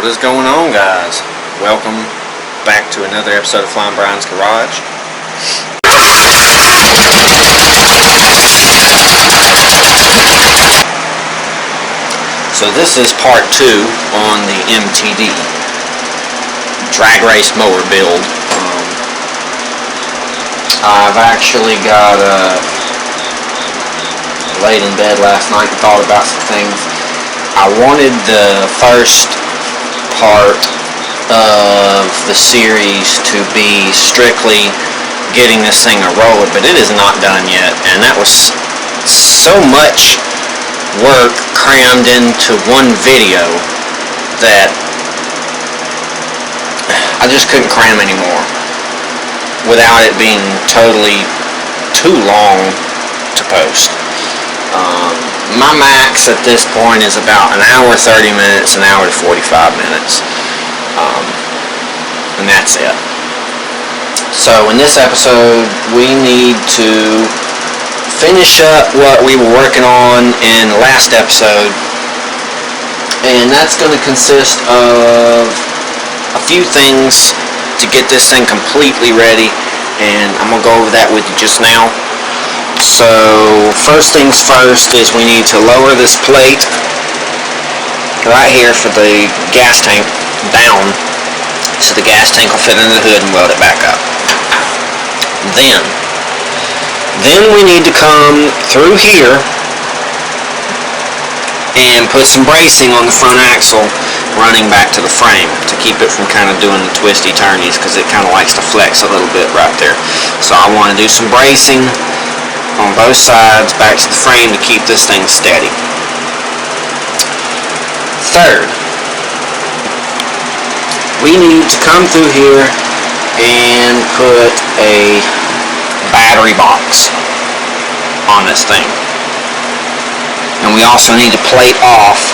What is going on, guys? Welcome back to another episode of Flying Brian's Garage. So this is part 2 on the MTD drag race mower build. I've actually got laid in bed last night and thought about some things. I wanted the first part of the series to be strictly getting this thing a roller, but it is not done yet, and that was so much work crammed into one video that I just couldn't cram anymore without it being totally too long to post. My max at this point is about an hour 30 minutes, an hour to 45 minutes, and that's it. So in this episode we need to finish up what we were working on in the last episode, and that's going to consist of a few things to get this thing completely ready, and I'm going to go over that with you just now. So first things first is we need to lower this plate right here for the gas tank down so the gas tank will fit into the hood and weld it back up. Then we need to come through here and put some bracing on the front axle running back to the frame to keep it from kind of doing the twisty turnies, because it kind of likes to flex a little bit right there. So I want to do some bracing on both sides back to the frame to keep this thing steady. Third, we need to come through here and put a battery box on this thing, and we also need to plate off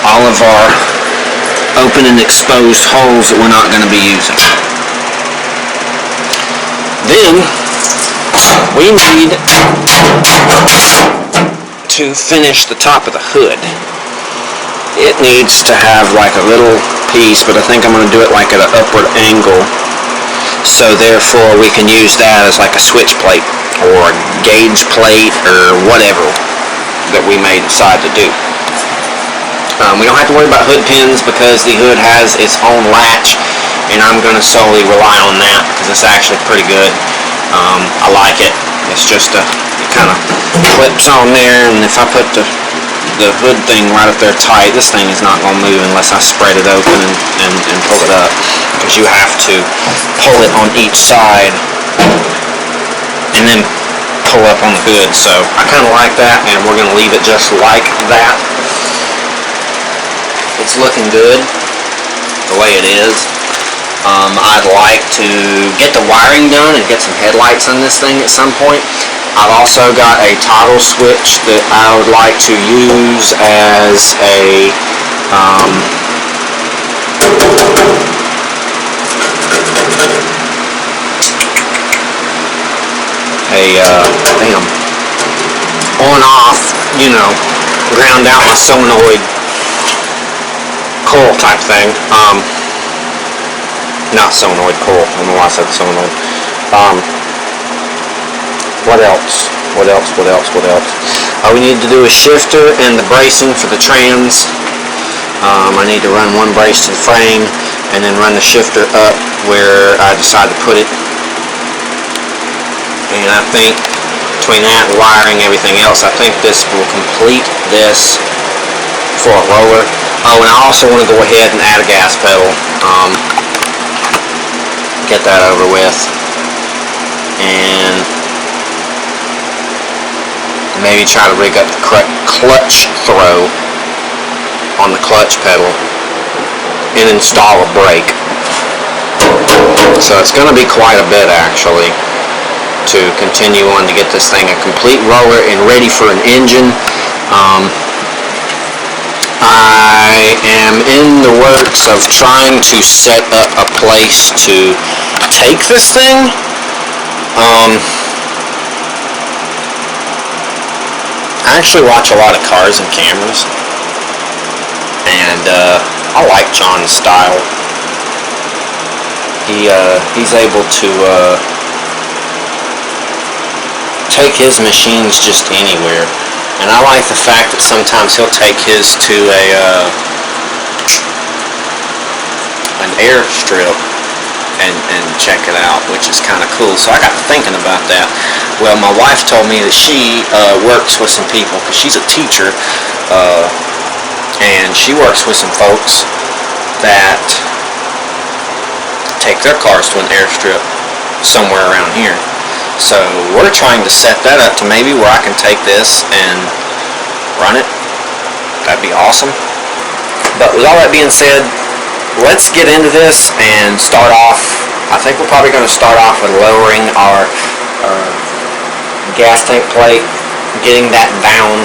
all of our open and exposed holes that we're not going to be using. Then we need to finish the top of the hood. It needs to have like a little piece, but I think I'm going to do it like at an upward angle, so therefore we can use that as like a switch plate or a gauge plate or whatever that we may decide to do. We don't have to worry about hood pins because the hood has its own latch, and I'm going to solely rely on that because it's actually pretty good. I like it. It's just it kind of clips on there, and if I put the hood thing right up there tight, this thing is not going to move unless I spread it open and pull it up, because you have to pull it on each side and then pull up on the hood. So I kind of like that, and we're going to leave it just like that. It's looking good the way it is. I'd like to get the wiring done and get some headlights on this thing at some point. I've also got a toggle switch that I would like to use as a on-off, ground out my solenoid coil type thing. Not solenoid coil. I don't know why I said solenoid. What else? We need to do a shifter and the bracing for the trans. I need to run one brace to the frame and then run the shifter up where I decide to put it. And I think between that and wiring everything else, I think this will complete this for a roller. Oh, and I also want to go ahead and add a gas pedal. Get that over with, and maybe try to rig up the clutch throw on the clutch pedal and install a brake. So it's going to be quite a bit actually to continue on to get this thing a complete roller and ready for an engine. I am in the works of trying to set up a place to take this thing. I actually watch a lot of cars and cameras, and I like John's style. He's able to take his machines just anywhere, and I like the fact that sometimes he'll take his to an airstrip and check it out, which is kind of cool. So I got thinking about that. Well, my wife told me that she works with some people, because she's a teacher, and she works with some folks that take their cars to an airstrip somewhere around here. So we're trying to set that up to maybe where I can take this and run it. That'd be awesome. But with all that being said, let's get into this and start off. I think we're probably going to start off with lowering our gas tank plate, getting that down,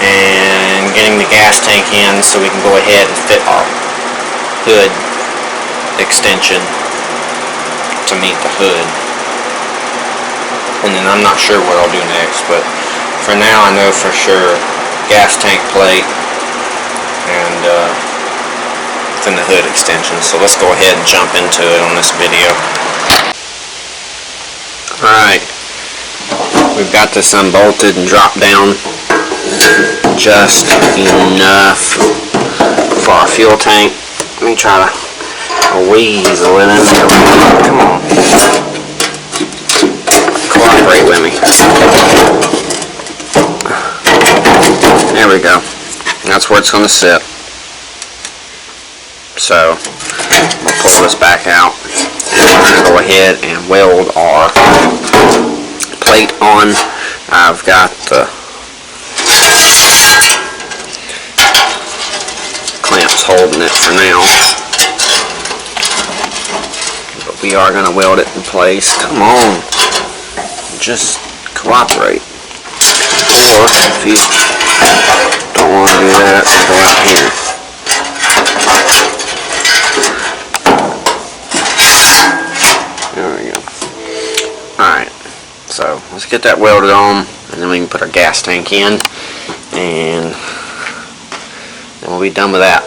and getting the gas tank in so we can go ahead and fit our hood extension to meet the hood. And then I'm not sure what I'll do next, but for now I know for sure gas tank plate and then the hood extension. So let's go ahead and jump into it on this video. Alright, we've got this unbolted and dropped down just enough for our fuel tank. Let me try to weasel it in there. Come on. Cooperate with me. There we go. That's where it's going to sit. So, we'll pull this back out and go ahead and weld our plate on. I've got the clamps holding it for now, but we are going to weld it in place. Come on, just cooperate. Or if you don't want to do that, go out here. Alright, so let's get that welded on, and then we can put our gas tank in, and then we'll be done with that.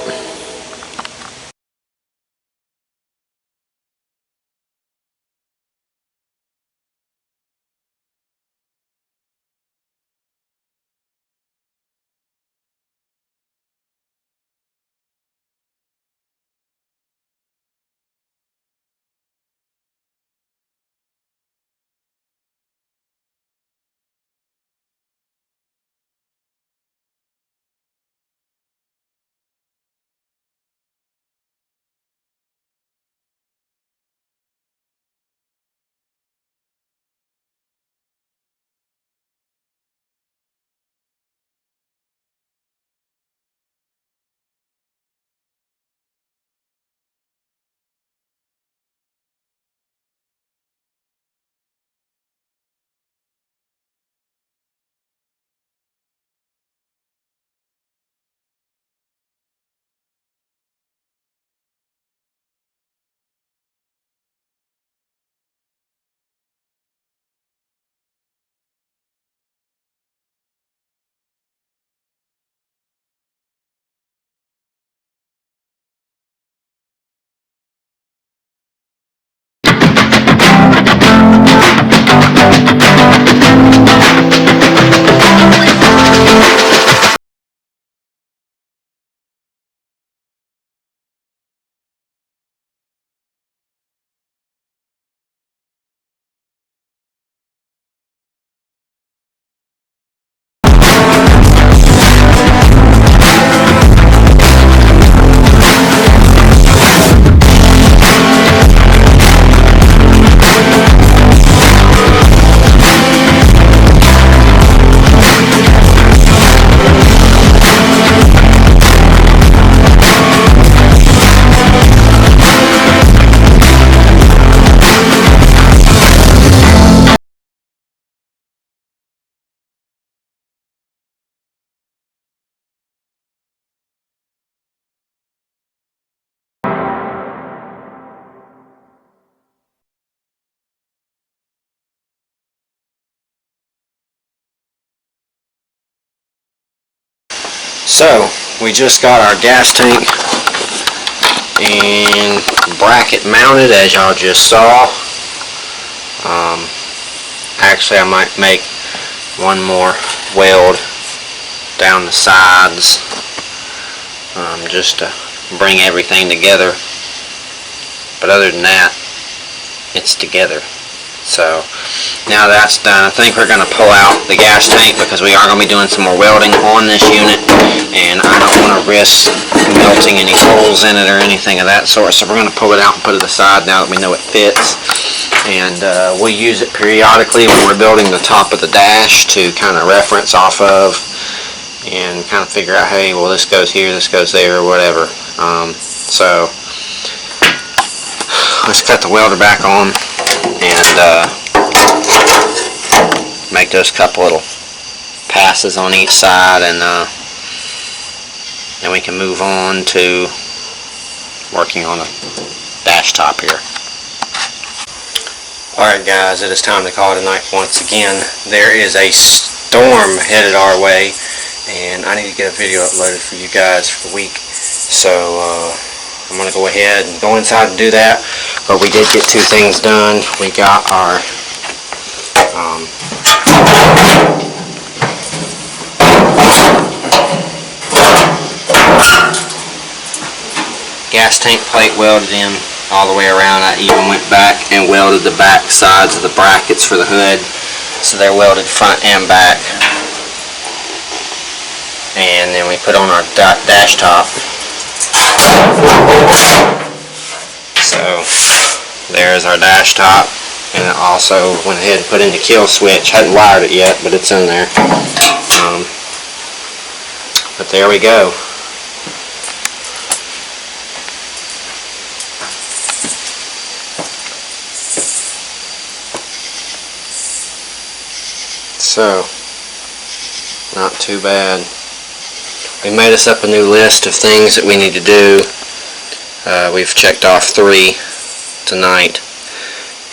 So, we just got our gas tank and bracket mounted, as y'all just saw. Actually, I might make one more weld down the sides, just to bring everything together. But other than that, it's together. So now that's done, I think we're going to pull out the gas tank, because we are going to be doing some more welding on this unit, and I don't want to risk melting any holes in it or anything of that sort. So we're going to pull it out and put it aside now that we know it fits. And we'll use it periodically when we're building the top of the dash to kind of reference off of and kind of figure out, hey, well, this goes here, this goes there, or whatever. So let's cut the welder back on and make those couple little passes on each side, and then we can move on to working on the dash top here. Alright guys, it is time to call it a night once again. There is a storm headed our way, and I need to get a video uploaded for you guys for the week. So I'm going to go ahead and go inside and do that. But we did get two things done. We got our gas tank plate welded in all the way around. I even went back and welded the back sides of the brackets for the hood, so they're welded front and back. And then we put on our dash top. So there's our dash top, and it also went ahead and put in the kill switch. Hadn't wired it yet, but it's in there. But there we go. So, not too bad. We made us up a new list of things that we need to do. We've checked off 3 tonight,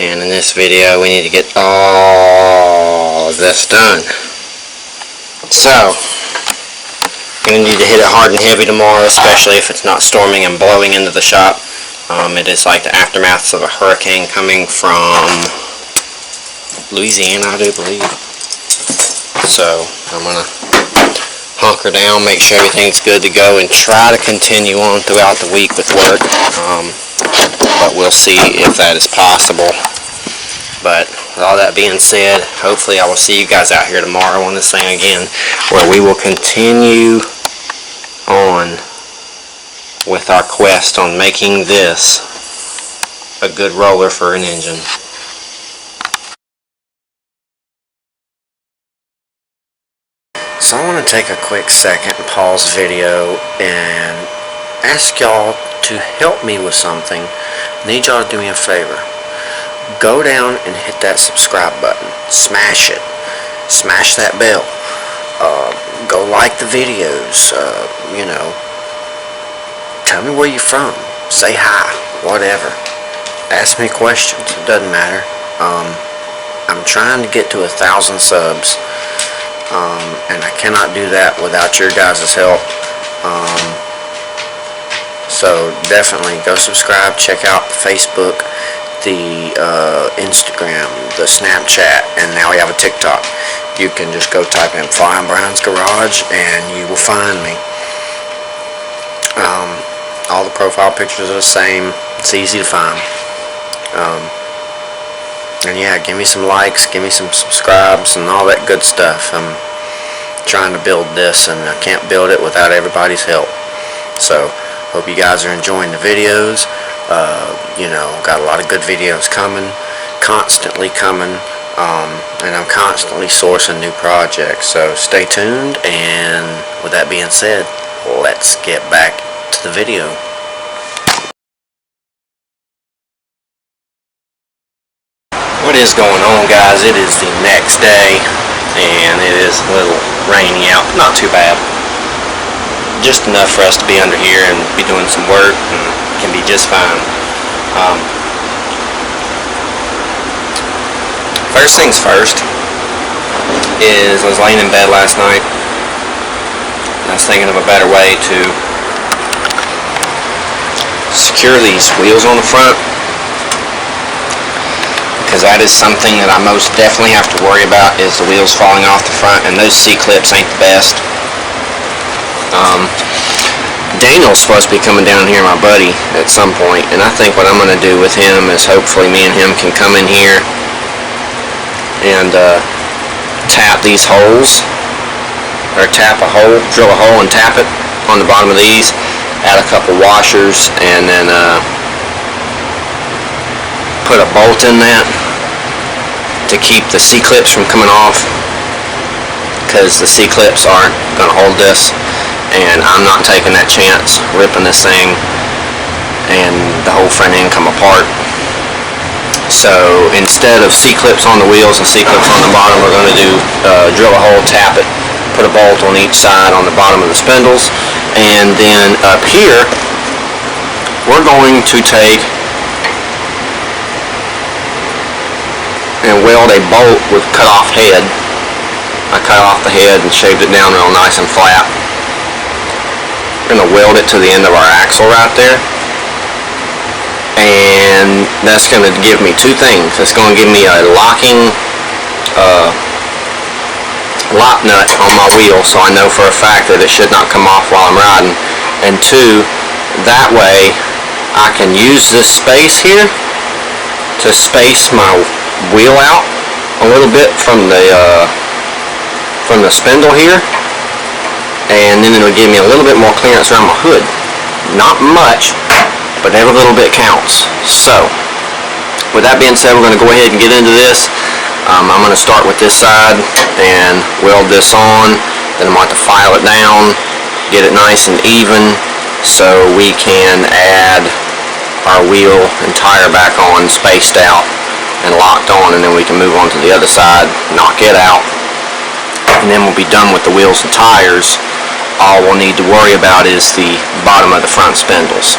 and in this video we need to get all of this done. So, going to need to hit it hard and heavy tomorrow, especially if it's not storming and blowing into the shop. It is like the aftermath of a hurricane coming from Louisiana, I do believe. So I'm going to hunker down, make sure everything's good to go, and try to continue on throughout the week with work. But we'll see if that is possible. But with all that being said, hopefully I will see you guys out here tomorrow on this thing again, where we will continue on with our quest on making this a good roller for an engine. So I want to take a quick second and pause the video and ask y'all to help me with something. I need y'all to do me a favor. Go down and hit that subscribe button. Smash it. Smash that bell. Go like the videos. You know, tell me where you're from. Say hi. Whatever. Ask me questions. It doesn't matter. I'm trying to get to 1,000 subs. And I cannot do that without your guys' help. So definitely go subscribe, check out Facebook, the Instagram, the Snapchat, and now we have a TikTok. You can just go type in Flying Brian's Garage and you will find me. All the profile pictures are the same. It's easy to find. And yeah, give me some likes, give me some subscribes, and all that good stuff. I'm trying to build this, and I can't build it without everybody's help. So, hope you guys are enjoying the videos. You know, got a lot of good videos coming, constantly coming, and I'm constantly sourcing new projects. So, stay tuned, and with that being said, let's get back to the video. What is going on, guys? It is the next day, and it is a little rainy out. Not too bad. Just enough for us to be under here and be doing some work, and can be just fine. First things first is I was laying in bed last night, and I was thinking of a better way to secure these wheels on the front, because that is something that I most definitely have to worry about, is the wheels falling off the front, and those C-clips ain't the best. Daniel's supposed to be coming down here, my buddy, at some point, and I think what I'm going to do with him is hopefully me and him can come in here and tap these holes, or drill a hole and tap it on the bottom of these, add a couple washers, and then put a bolt in that to keep the C-clips from coming off, because the C-clips aren't going to hold this, and I'm not taking that chance ripping this thing and the whole front end come apart. So instead of C-clips on the wheels and C-clips on the bottom, we're going to do drill a hole, tap it, put a bolt on each side on the bottom of the spindles, and then up here we're going to take and weld a bolt with cut off head. I cut off the head and shaved it down real nice and flat. We're going to weld it to the end of our axle right there, and that's going to give me two things. It's going to give me a locking lock nut on my wheel, so I know for a fact that it should not come off while I'm riding, and two, that way I can use this space here to space my wheel out a little bit from the spindle here, and then it'll give me a little bit more clearance around my hood. Not much, but every little bit counts. So with that being said, we're going to go ahead and get into this. I'm going to start with this side and weld this on, then I'm going to file it down, get it nice and even, so we can add our wheel and tire back on, spaced out and locked on, and then we can move on to the other side, knock it out, and then we'll be done with the wheels and tires. All we'll need to worry about is the bottom of the front spindles.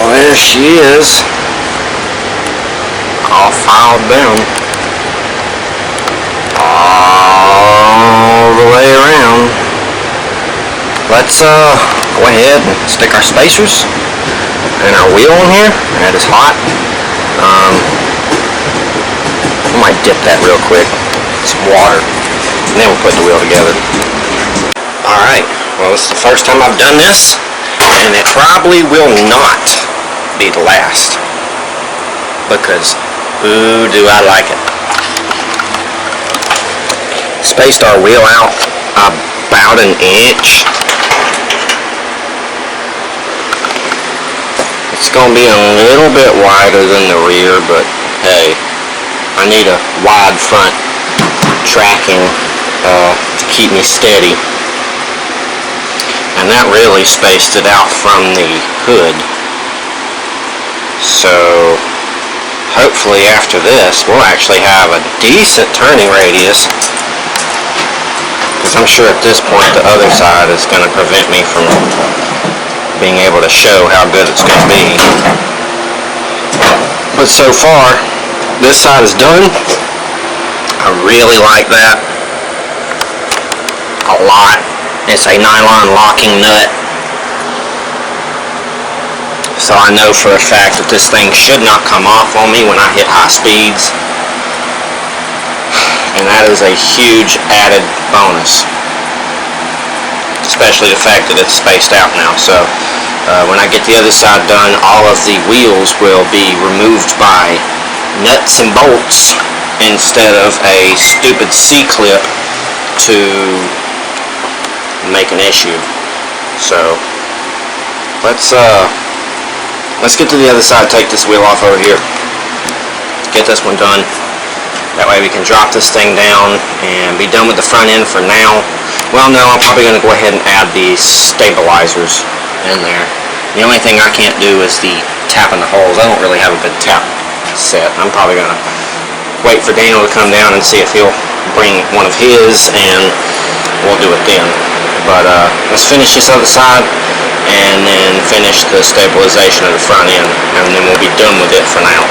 There she is, all filed down, all the way around. Let's go ahead and stick our spacers and our wheel in here. That is hot. I might dip that real quick, some water, and then we'll put the wheel together. Alright, well, this is the first time I've done this. And it probably will not be the last, because ooh, do I like it. Spaced our wheel out about an inch. It's going to be a little bit wider than the rear, but hey, I need a wide front tracking to keep me steady. And that really spaced it out from the hood. So hopefully after this we'll actually have a decent turning radius, because I'm sure at this point the other side is going to prevent me from being able to show how good it's going to be. But so far this side is done. I really like that a lot. It's a nylon locking nut, so I know for a fact that this thing should not come off on me when I hit high speeds, and that is a huge added bonus, especially the fact that it's spaced out now. So when I get the other side done, all of the wheels will be removed by nuts and bolts instead of a stupid C-clip to make an issue. So let's get to the other side, take this wheel off over here, get this one done. That way we can drop this thing down and be done with the front end for now. Well, no, I'm probably going to go ahead and add the stabilizers in there. The only thing I can't do is the tapping the holes. I don't really have a good tap set. I'm probably going to wait for Daniel to come down and see if he'll bring one of his, and we'll do it then. But let's finish this other side and then finish the stabilization of the front end, and then we'll be done with it for now.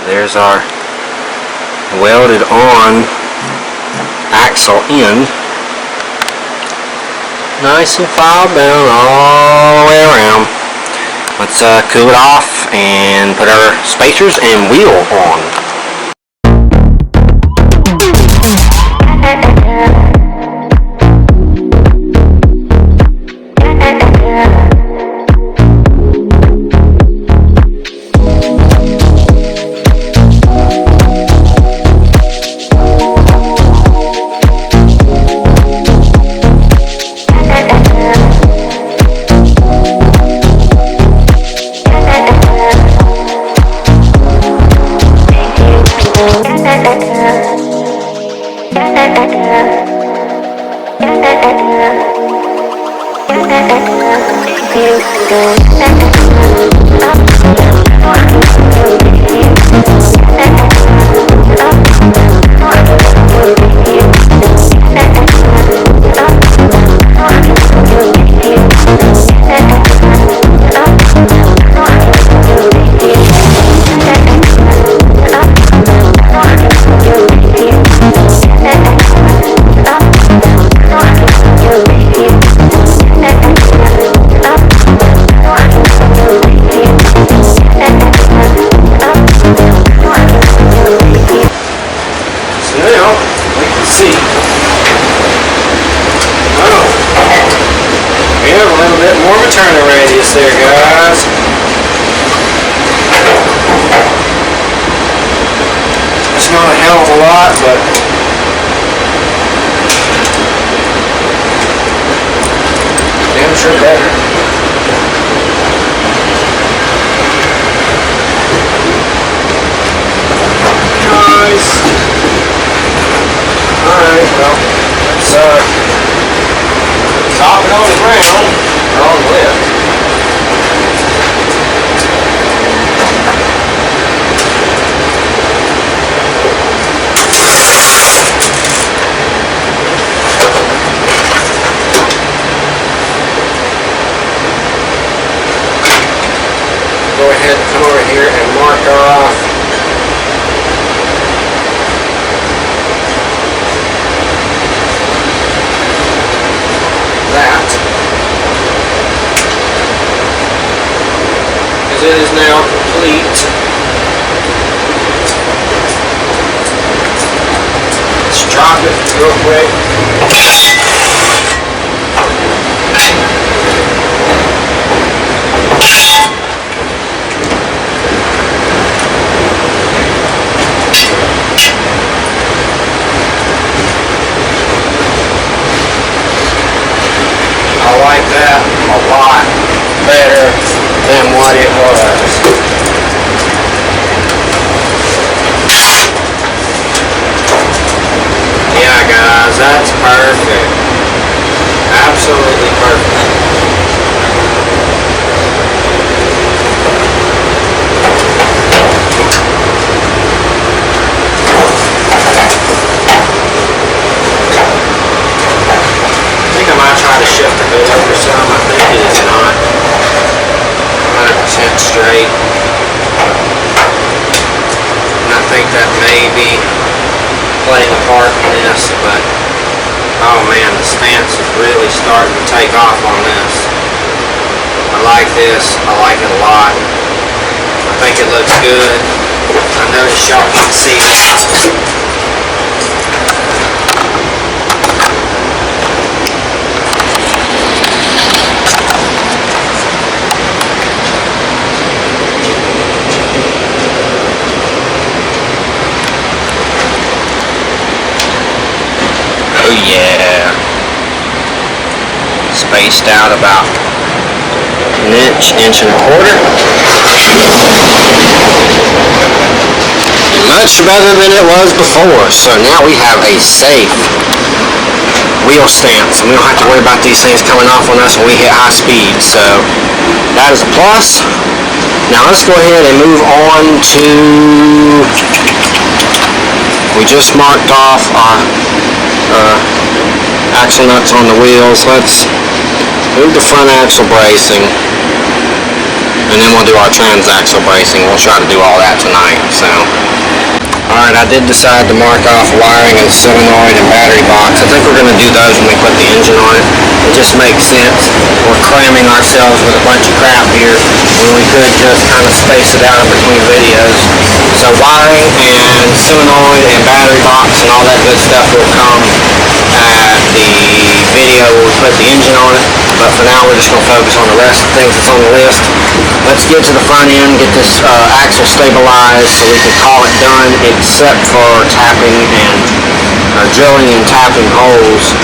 There's our welded on axle end, nice and filed down all the way around. Let's cool it off and put our spacers and wheel on. space there, guys. It's not a hell of a lot, but damn sure better. Nice. Alright, well, let's top it on the ground, or on the lift. Go ahead and come over here and mark off that, because it is now complete. Let's drop it real quick. I like that a lot better than what it was. Yeah, guys, that's perfect. Absolutely perfect. Try to shift the hood over some. I think it is not 100% straight. And I think that may be playing a part in this, but oh man, the stance is really starting to take off on this. I like this. I like it a lot. I think it looks good. I notice y'all can see this. Oh yeah, spaced out about an inch, inch and a quarter. Much better than it was before. So now we have a safe wheel stance. We don't have to worry about these things coming off on us when we hit high speed. So that is a plus. Now let's go ahead and move on to, we just marked off our axle nuts on the wheels. Let's move the front axle bracing, and then we'll do our transaxle bracing. We'll try to do all that tonight. So, alright, I did decide to mark off wiring and solenoid and battery box. I think we're going to do those when we put the engine on it. It just makes sense. We're cramming ourselves with a bunch of crap here when we could just kind of space it out in between videos. So wiring and solenoid and battery box and all that good stuff will come at the video where we put the engine on it. But for now, we're just going to focus on the rest of the things that's on the list. Let's get to the front end, get this axle stabilized so we can call it done, except for tapping and drilling and tapping holes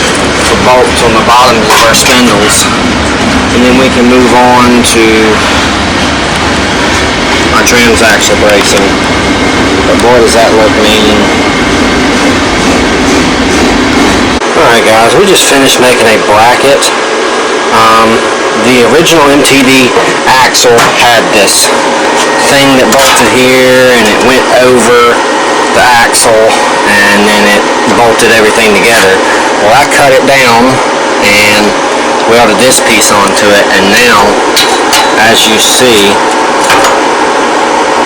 for bolts on the bottoms of our spindles. And then we can move on to our transaxle bracing. But boy, does that look mean. Alright guys, we just finished making a bracket. The original MTD axle had this thing that bolted here and it went over the axle and then it bolted everything together. Well, I cut it down and welded this piece onto it, and now, as you see,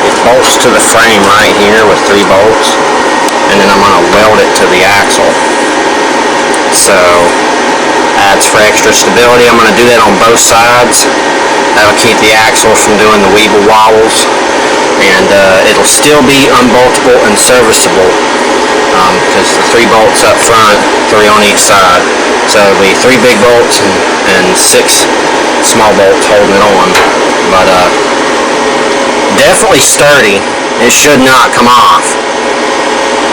it bolts to the frame right here with 3 bolts, and then I'm going to weld it to the axle. So, adds for extra stability. I'm going to do that on both sides. That'll keep the axle from doing the weeble wobbles, and it'll still be unboltable and serviceable because the 3 bolts up front, 3 on each side. So it'll be 3 big bolts and 6 small bolts holding it on. But definitely sturdy. It should not come off,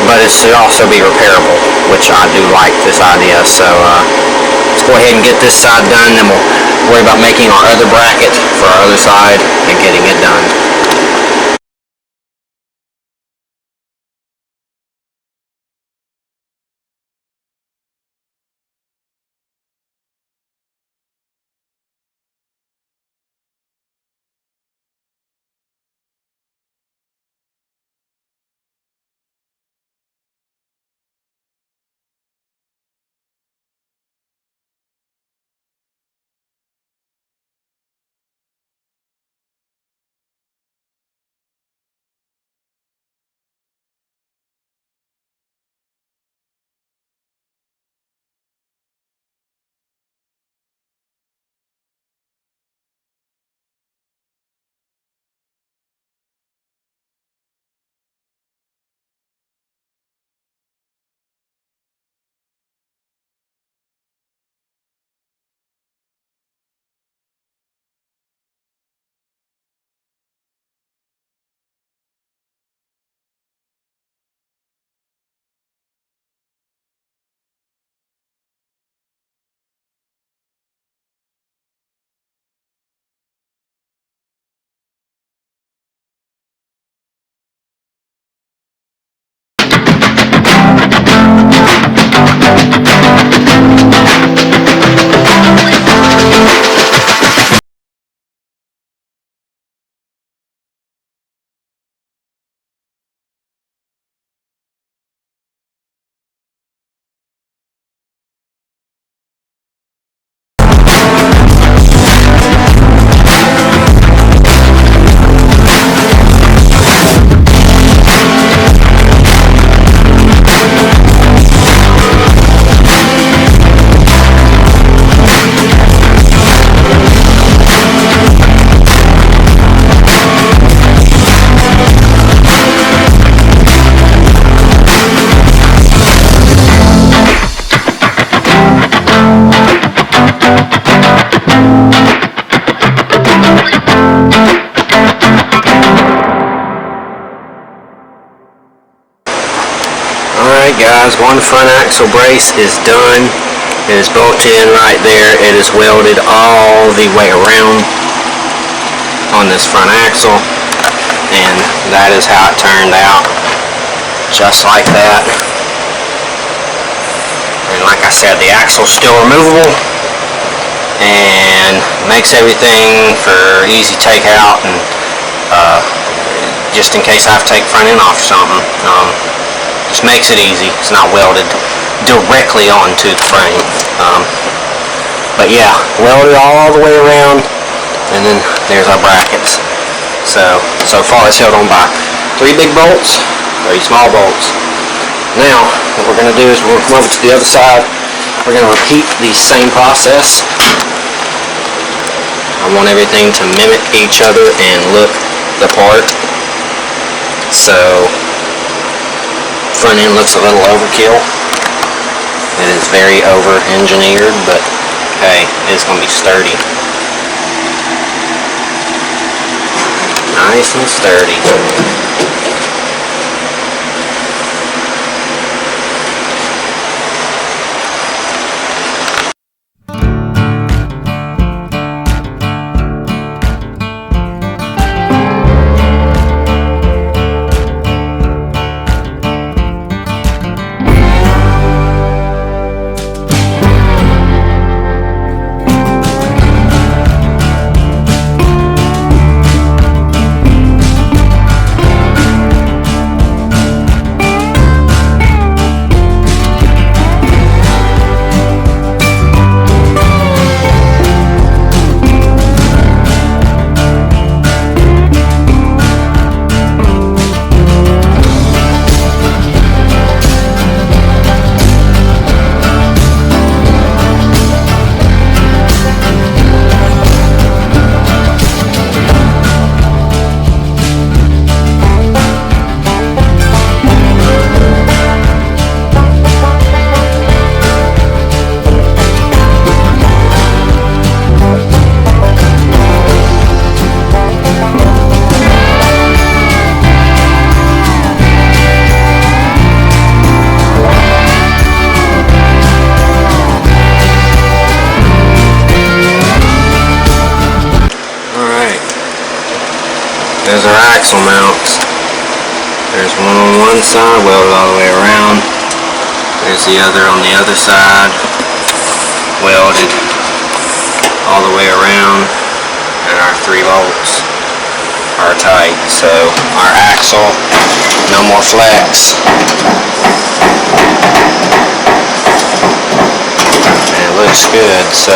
but it should also be repairable, which I do like this idea. So let's go ahead and get this side done, then we'll worry about making our other bracket for our other side and getting it done. Guys, one front axle brace is done. It is bolted in right there. It is welded all the way around on this front axle, and that is how it turned out, just like that. And like I said, the axle's still removable and makes everything for easy takeout, and just in case I have to take front end off or something. Just makes it easy. It's not welded directly onto the frame. But yeah, welded all the way around, and then there's our brackets. So far it's held on by 3 big bolts, 3 small bolts. Now, what we're going to do is we'll come over to the other side. We're going to repeat the same process. I want everything to mimic each other and look the part. So front end looks a little overkill. It is very over-engineered, but hey, it's going to be sturdy. Nice and sturdy. There's our axle mounts. There's one on one side, welded all the way around. There's the other on the other side, welded all the way around, and our 3 bolts are tight. So our axle, no more flex. And it looks good, so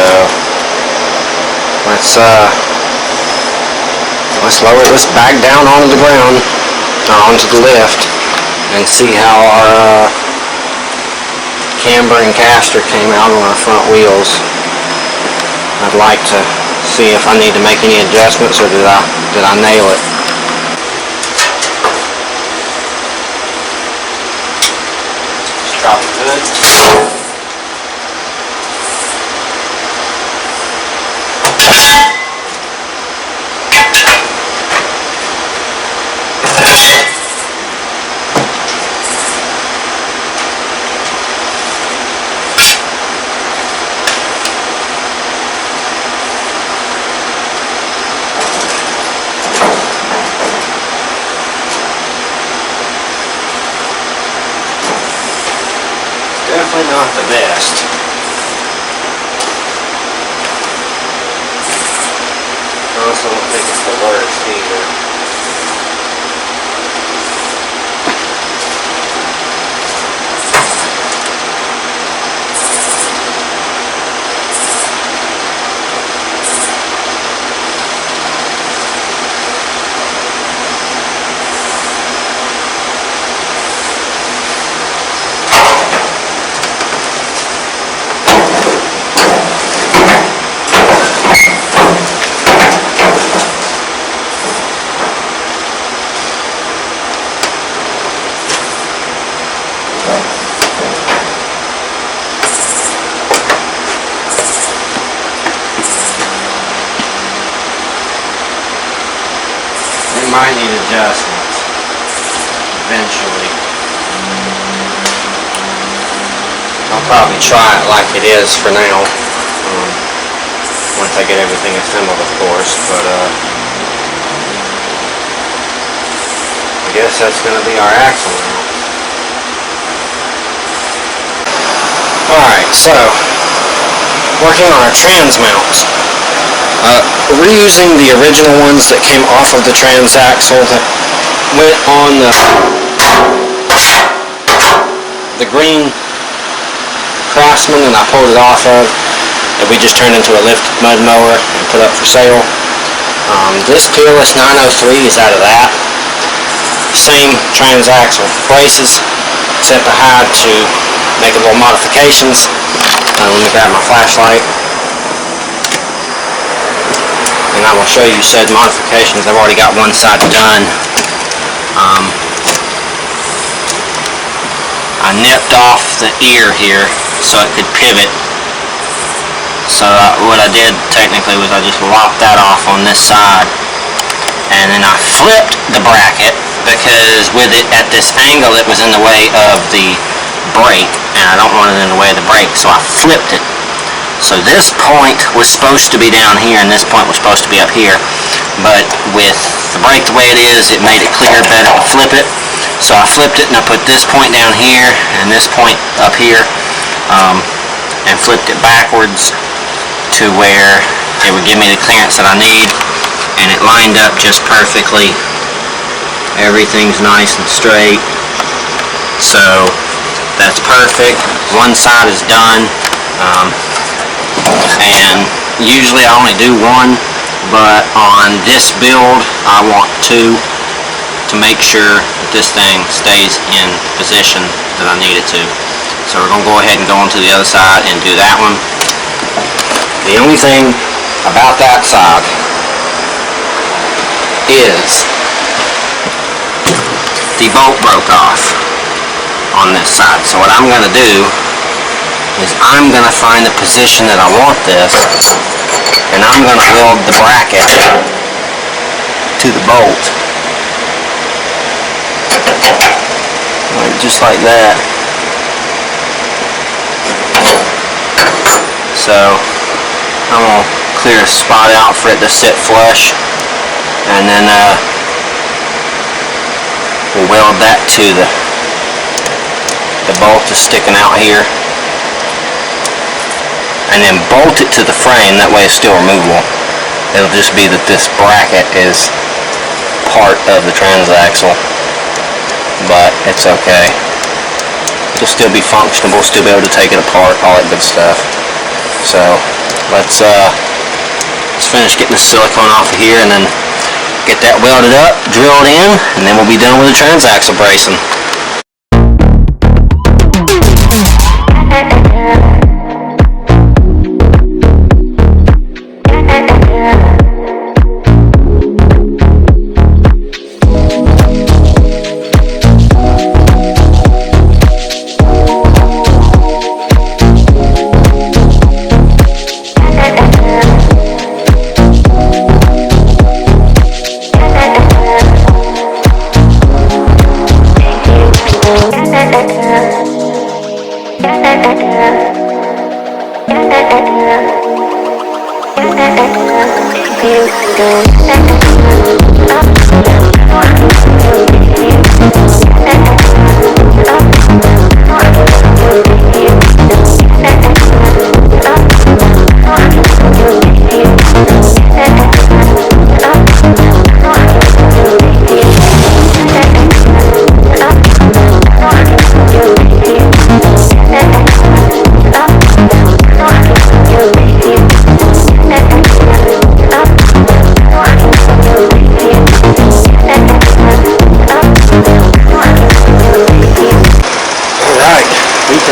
let's lower this back down onto the ground, onto the lift, and see how our camber and caster came out on our front wheels. I'd like to see if I need to make any adjustments, or did I nail it. Just drop the hood. Definitely not the best. I also don't think it's the worst either. Might need adjustments eventually. I'll probably try it like it is for now, once I get everything assembled, of course, but I guess that's going to be our axle now. Alright, so working on our trans mounts. We're using the original ones that came off of the transaxle that went on the green Craftsman, and I pulled it off of, that we just turned into a lifted mud mower and put up for sale. This Peerless 903 is out of that. Same transaxle braces, except I had to make a little modifications. Let me grab my flashlight. And I will show you said modifications. I've already got one side done. I nipped off the ear here so it could pivot. So what I did technically was I just lopped that off on this side, and then I flipped the bracket because with it at this angle it was in the way of the brake, and I don't want it in the way of the brake, so I flipped it. So this point was supposed to be down here, and this point was supposed to be up here. But with the brake the way it is, it made it clear better to flip it. So I flipped it, and I put this point down here, and this point up here, and flipped it backwards to where it would give me the clearance that I need. And it lined up just perfectly. Everything's nice and straight. So that's perfect. One side is done. And usually I only do one, but on this build I want two to make sure that this thing stays in position that I need it to. So we're going to go ahead and go on to the other side and do that one. The only thing about that side is the bolt broke off on this side. So what I'm going to do is I'm going to find the position that I want this, and I'm going to weld the bracket to the bolt, just like that. So I'm going to clear a spot out for it to sit flush, and then we'll weld that to the bolt that's sticking out here, and then bolt it to the frame. That way it's still removable. It'll just be that this bracket is part of the transaxle, but it's okay. It'll still be functional, we'll still be able to take it apart, all that good stuff. So let's finish getting the silicone off of here, and then get that welded up, drilled in, and then we'll be done with the transaxle bracing.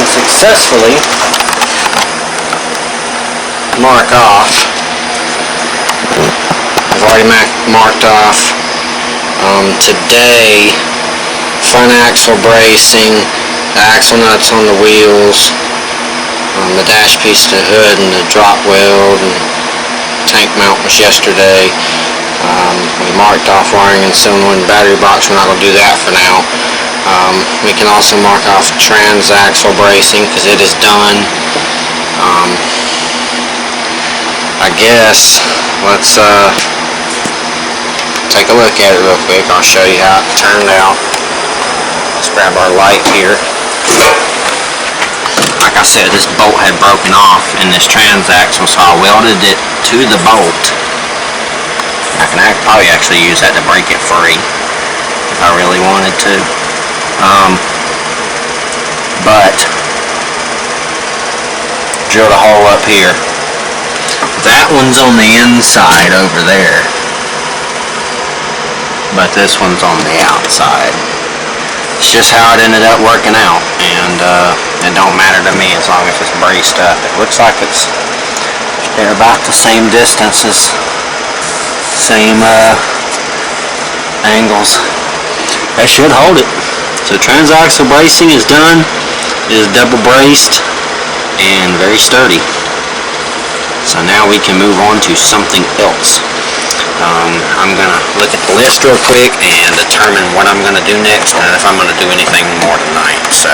Successfully mark off. I've already marked off today front axle bracing, the axle nuts on the wheels, the dash piece to the hood, and the drop weld and tank mount was yesterday. We marked off wiring and cylinder and battery box. We're not going to do that for now. We can also mark off transaxle bracing because it is done. I guess let's take a look at it real quick. I'll show you how it turned out. Let's grab our light here. Like I said, this bolt had broken off in this transaxle, so I welded it to the bolt. I can probably actually use that to break it free if I really wanted to. But drilled a hole up here. That one's on the inside over there, but this one's on the outside. It's just how it ended up working out, and it don't matter to me as long as it's braced up. It looks like they're about the same distances, same angles. That should hold it. So transaxle bracing is done. It is double braced and very sturdy. So now we can move on to something else. I'm going to look at the list real quick and determine what I'm going to do next, and if I'm going to do anything more tonight. So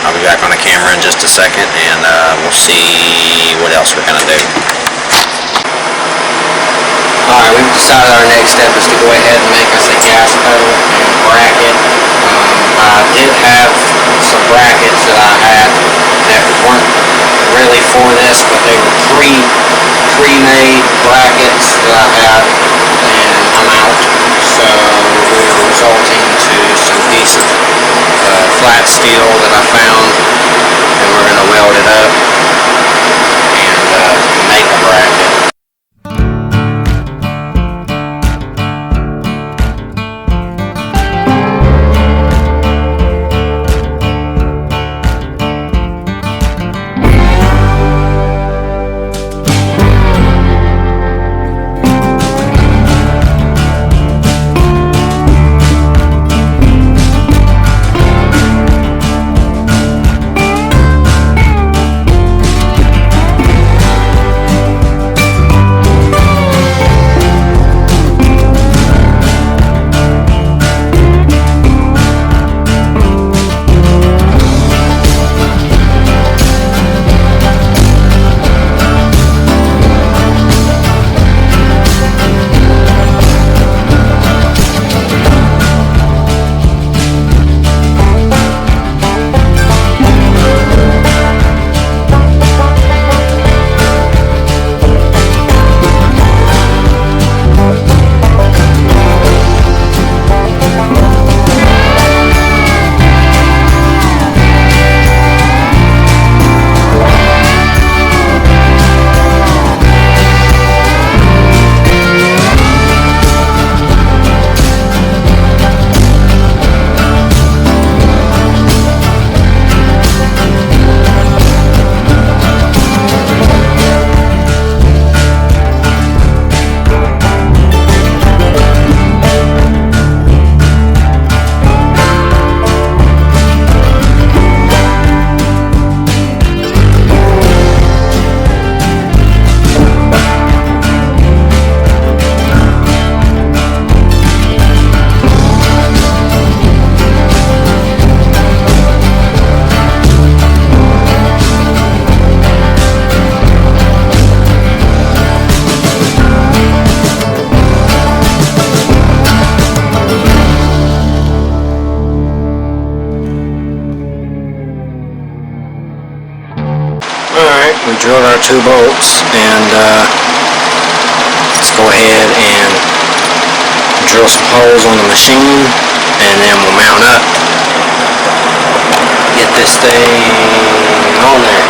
I'll be back on the camera in just a second, and we'll see what else we're going to do. Alright, we've decided our next step is to go ahead and make us a gas pedal and bracket. I did have some brackets that I had that weren't really for this, but they were pre-made brackets that I had, and I'm out. So we're resulting to some piece of flat steel that I found, and we're going to weld it up and make a bracket. drilled our 2 bolts, and let's go ahead and drill some holes on the machine, and then we'll mount up, get this thing on there.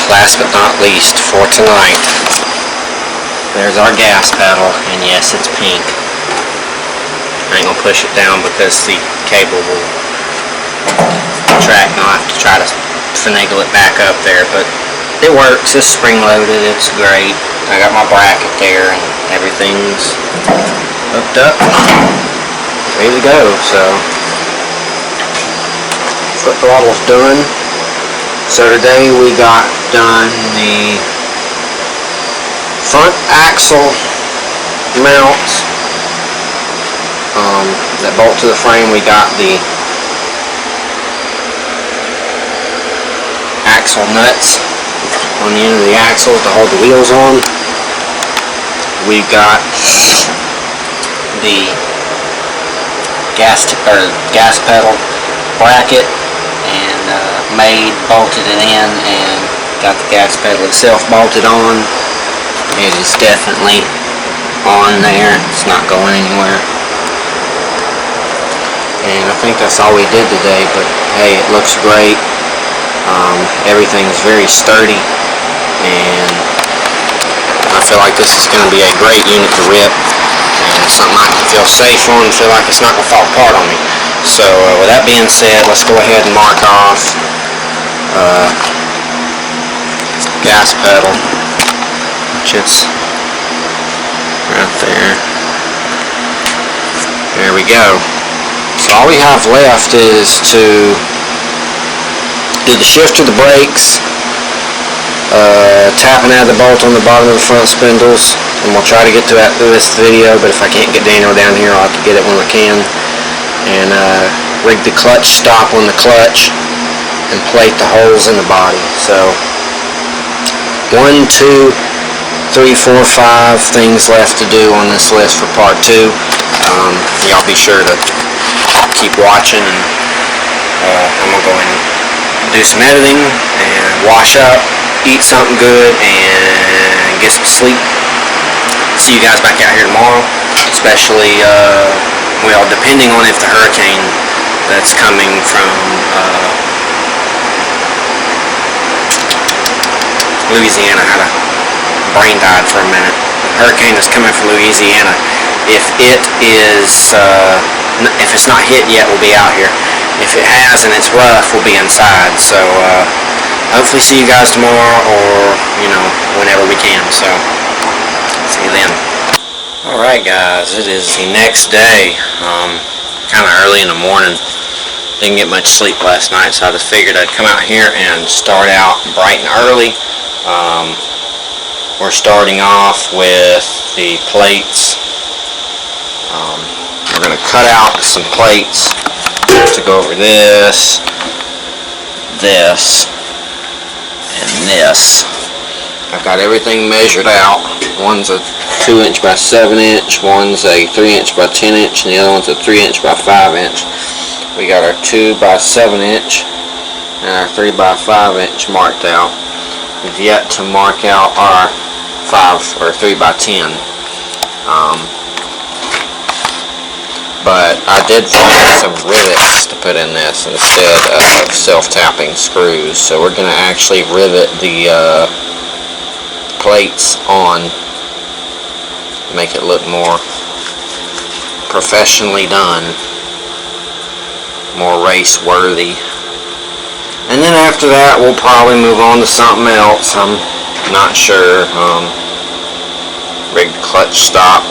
Last but not least for tonight, there's our gas pedal, and yes, it's pink. I ain't gonna push it down because the cable will track, and I'll have to try to finagle it back up there, but it works. It's spring loaded, it's great. I got my bracket there and everything's hooked up, ready to go. So foot throttle's done. So today we got done the front axle mounts that bolt to the frame. We got the axle nuts on the end of the axle to hold the wheels on. We've got the gas pedal bracket, and bolted it in, and got the gas pedal itself bolted on. It is definitely on there, it's not going anywhere. And I think that's all we did today, but hey, it looks great. Everything's very sturdy, and I feel like this is going to be a great unit to rip, and something I can feel safe on and feel like it's not going to fall apart on me. So with that being said, let's go ahead and mark off gas pedal, which it's right there. There we go. So all we have left is to do the shift to the brakes, tapping out the bolt on the bottom of the front spindles, and we'll try to get to that through this video, but if I can't get Daniel down here, I'll have to get it when I can. And rig the clutch stop on the clutch and plate the holes in the body. So 1, 2, 3, 4, 5 things left to do on this list for part 2. Y'all be sure to keep watching, and I'm gonna go in and do some editing and wash up, eat something good, and get some sleep. See you guys back out here tomorrow, especially well, depending on if the hurricane that's coming from Louisiana. I had a brain died for a minute. The hurricane that's coming from Louisiana. If it is, if it's not hit yet, we'll be out here. If it has and it's rough, we'll be inside. So hopefully see you guys tomorrow, or whenever we can. So see you then. All right, guys. It is the next day. Kind of early in the morning. Didn't get much sleep last night, so I just figured I'd come out here and start out bright and early. We're starting off with the plates. We're going to cut out some plates to go over this, this, and this. I've got everything measured out. One's a 2" by 7" one's a 3" by 10", and the other one's a 3" by 5". We got our 2 by 7" and our 3 by 5" marked out. We've yet to mark out our 5 or 3 by 10. But I did find some rivets to put in this instead of self-tapping screws. So we're going to actually rivet the plates on, make it look more professionally done, more race worthy. And then after that we'll probably move on to something else. I'm not sure. Rig clutch stop,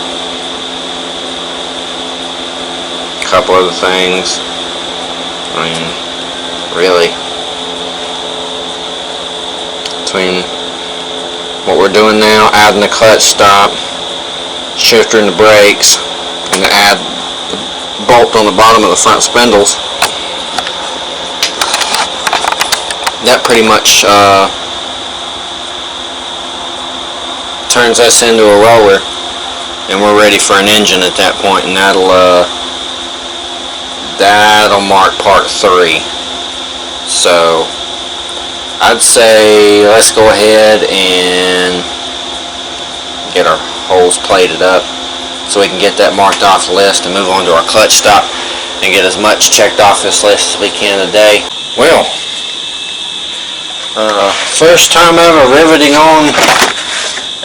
a couple other things. I mean, really, between what we're doing now, adding the clutch stop, shifter and the brakes, and to add the bolt on the bottom of the front spindles, that pretty much turns us into a roller, and we're ready for an engine at that point, and that'll mark part 3. So I'd say let's go ahead and get our holes plated up so we can get that marked off the list and move on to our clutch stop and get as much checked off this list as we can today. Well, first time ever riveting on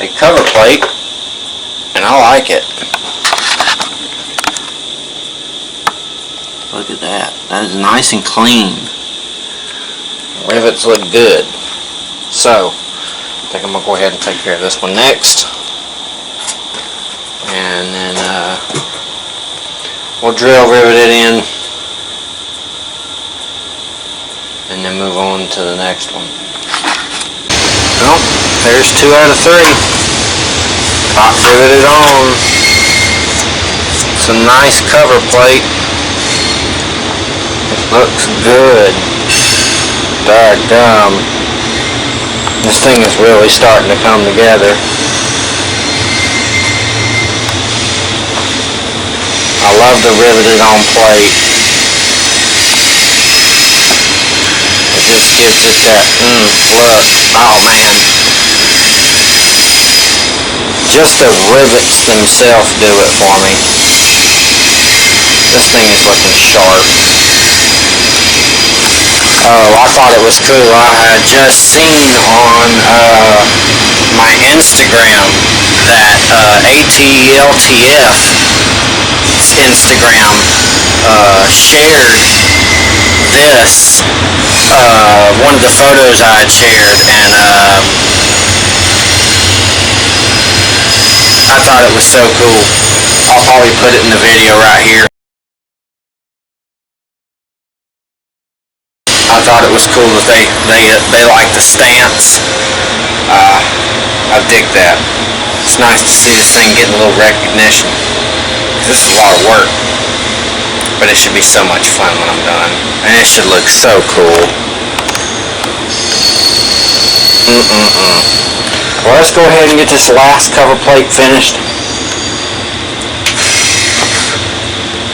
a cover plate, and I like it. Look at that. That is nice and clean. Rivets look good. So I think I'm going to go ahead and take care of this one next, and then we'll drill rivet it in and then move on to the next one. Well, there's 2 out of 3. Top riveted on. It's a nice cover plate. It looks good. Daggum. This thing is really starting to come together. I love the riveted on plate. It just gives it that look. Oh man. Just the rivets themselves do it for me. This thing is looking sharp. Oh, I thought it was cool. I had just seen on my Instagram that ATLTF's Instagram shared this, one of the photos I had shared, and I thought it was so cool. I'll probably put it in the video right here. I thought it was cool that they like the stance. I dig that. It's nice to see this thing getting a little recognition. This is a lot of work, but it should be so much fun when I'm done, and it should look so cool. Well, let's go ahead and get this last cover plate finished.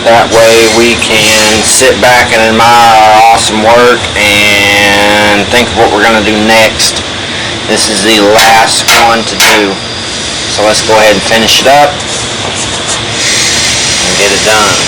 That way we can sit back and admire our awesome work and think of what we're going to do next. This is the last one to do. So let's go ahead and finish it up and get it done.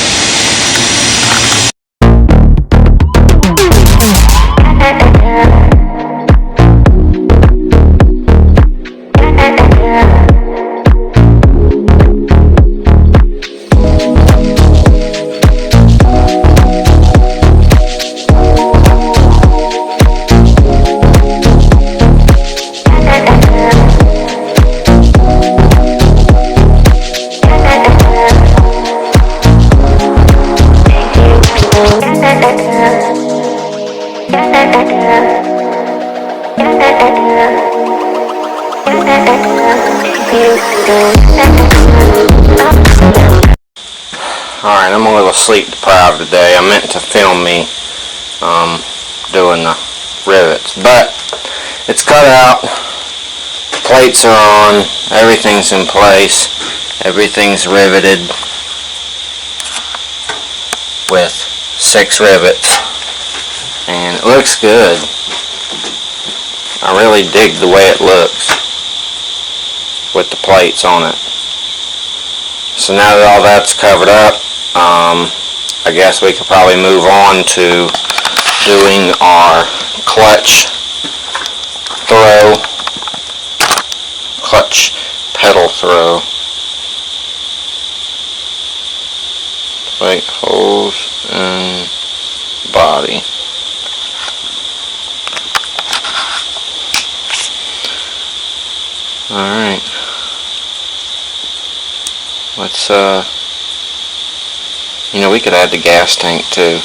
Alright, I'm a little sleep deprived today. I meant to film me doing the rivets, but it's cut out, plates are on, everything's in place, everything's riveted with 6 rivets, and it looks good. I really dig the way it looks with the plates on it. So now that all that's covered up, I guess we could probably move on to doing our clutch pedal throw. Plate holes and body. Alright. Let's we could add the gas tank too.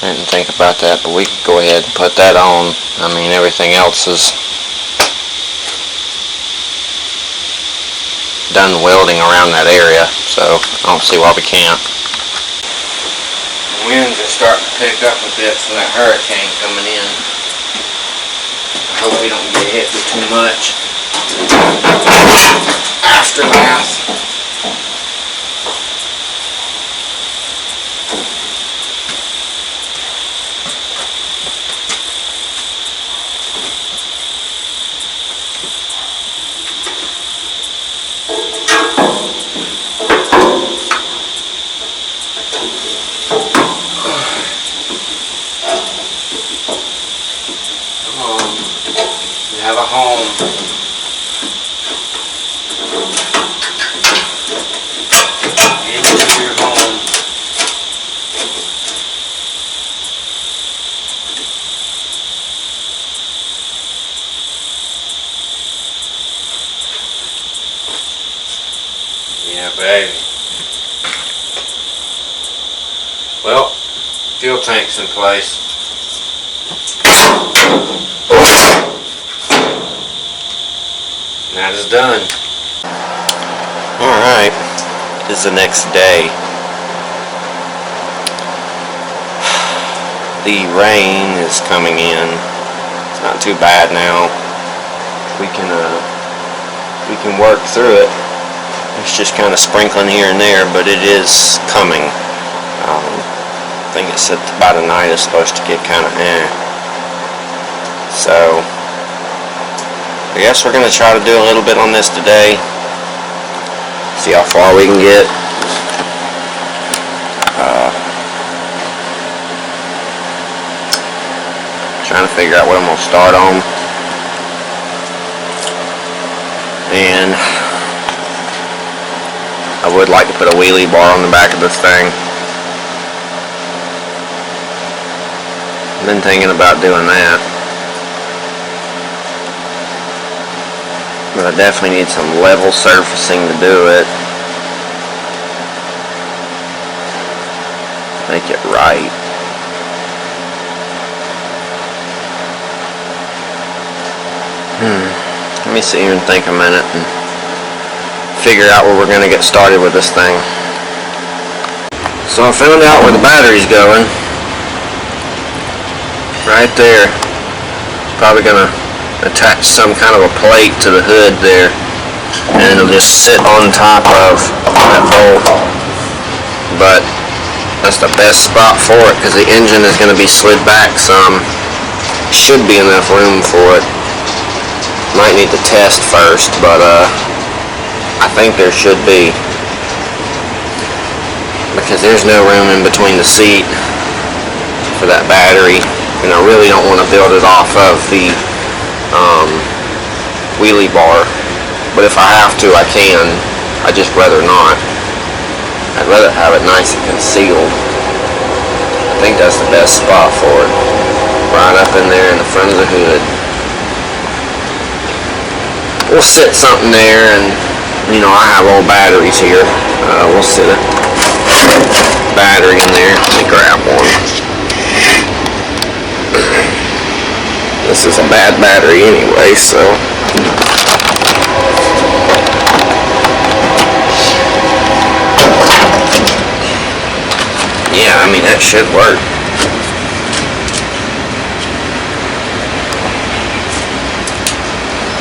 I didn't think about that, but we could go ahead and put that on. I mean, everything else is done welding around that area, so I don't see why we can't. The winds are starting to pick up a bit from that hurricane coming in. I hope we don't get hit with too much aftermath. Have a home. Into your home. Yeah, baby. Well, fuel tank's in place. That is done. Alright, this is the next day. The rain is coming in. It's not too bad now. We can work through it. It's just kind of sprinkling here and there, but it is coming. I think it said about a night is supposed to get kind of So I guess we're going to try to do a little bit on this today. See how far we can get. Trying to figure out what I'm going to start on. And I would like to put a wheelie bar on the back of this thing. I've been thinking about doing that. But I definitely need some level surfacing to do it. Make it right. Let me sit here and think a minute and figure out where we're going to get started with this thing. So I found out where the battery's going. Right there. Probably going to attach some kind of a plate to the hood there, and it'll just sit on top of that bolt. But that's the best spot for it because the engine is going to be slid back some. Should be enough room for it. Might need to test first, but I think there should be, because there's no room in between the seat for that battery, and I really don't want to build it off of the wheelie bar, but if I have to, I can. I'd just rather not. I'd rather have it nice and concealed. I think that's the best spot for it, right up in there in the front of the hood. We'll sit something there, and I have old batteries here. We'll sit a battery in there. Let me grab one. This is a bad battery anyway, so Yeah, I mean, that should work.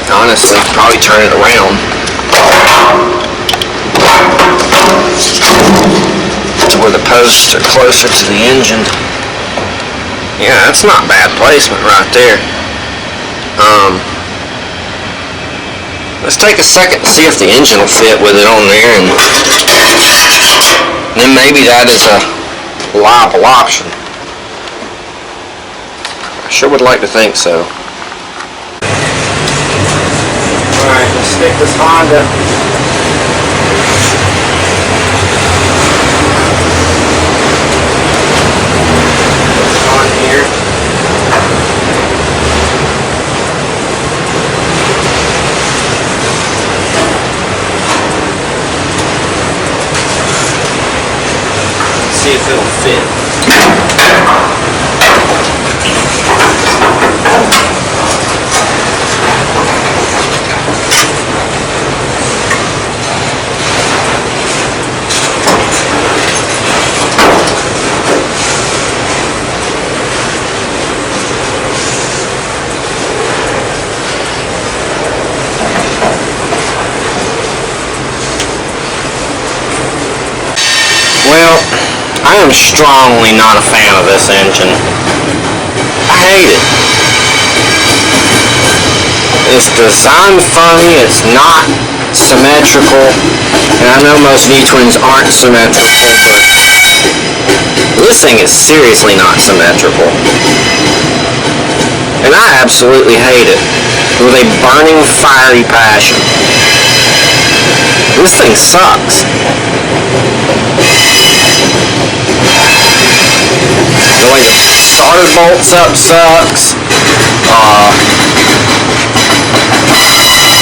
Honestly, probably turn it around to where the posts are closer to the engine. Yeah, that's not bad placement right there. Let's take a second to see if the engine will fit with it on there, and then maybe that is a viable option. I sure would like to think so. Alright, let's stick this Honda on here. See if it'll fit. Well, I am strongly not a fan of this engine. I hate it. It's designed funny, it's not symmetrical, and I know most V-twins aren't symmetrical, but this thing is seriously not symmetrical. And I absolutely hate it with a burning, fiery passion. This thing sucks. The way the starter bolts up sucks.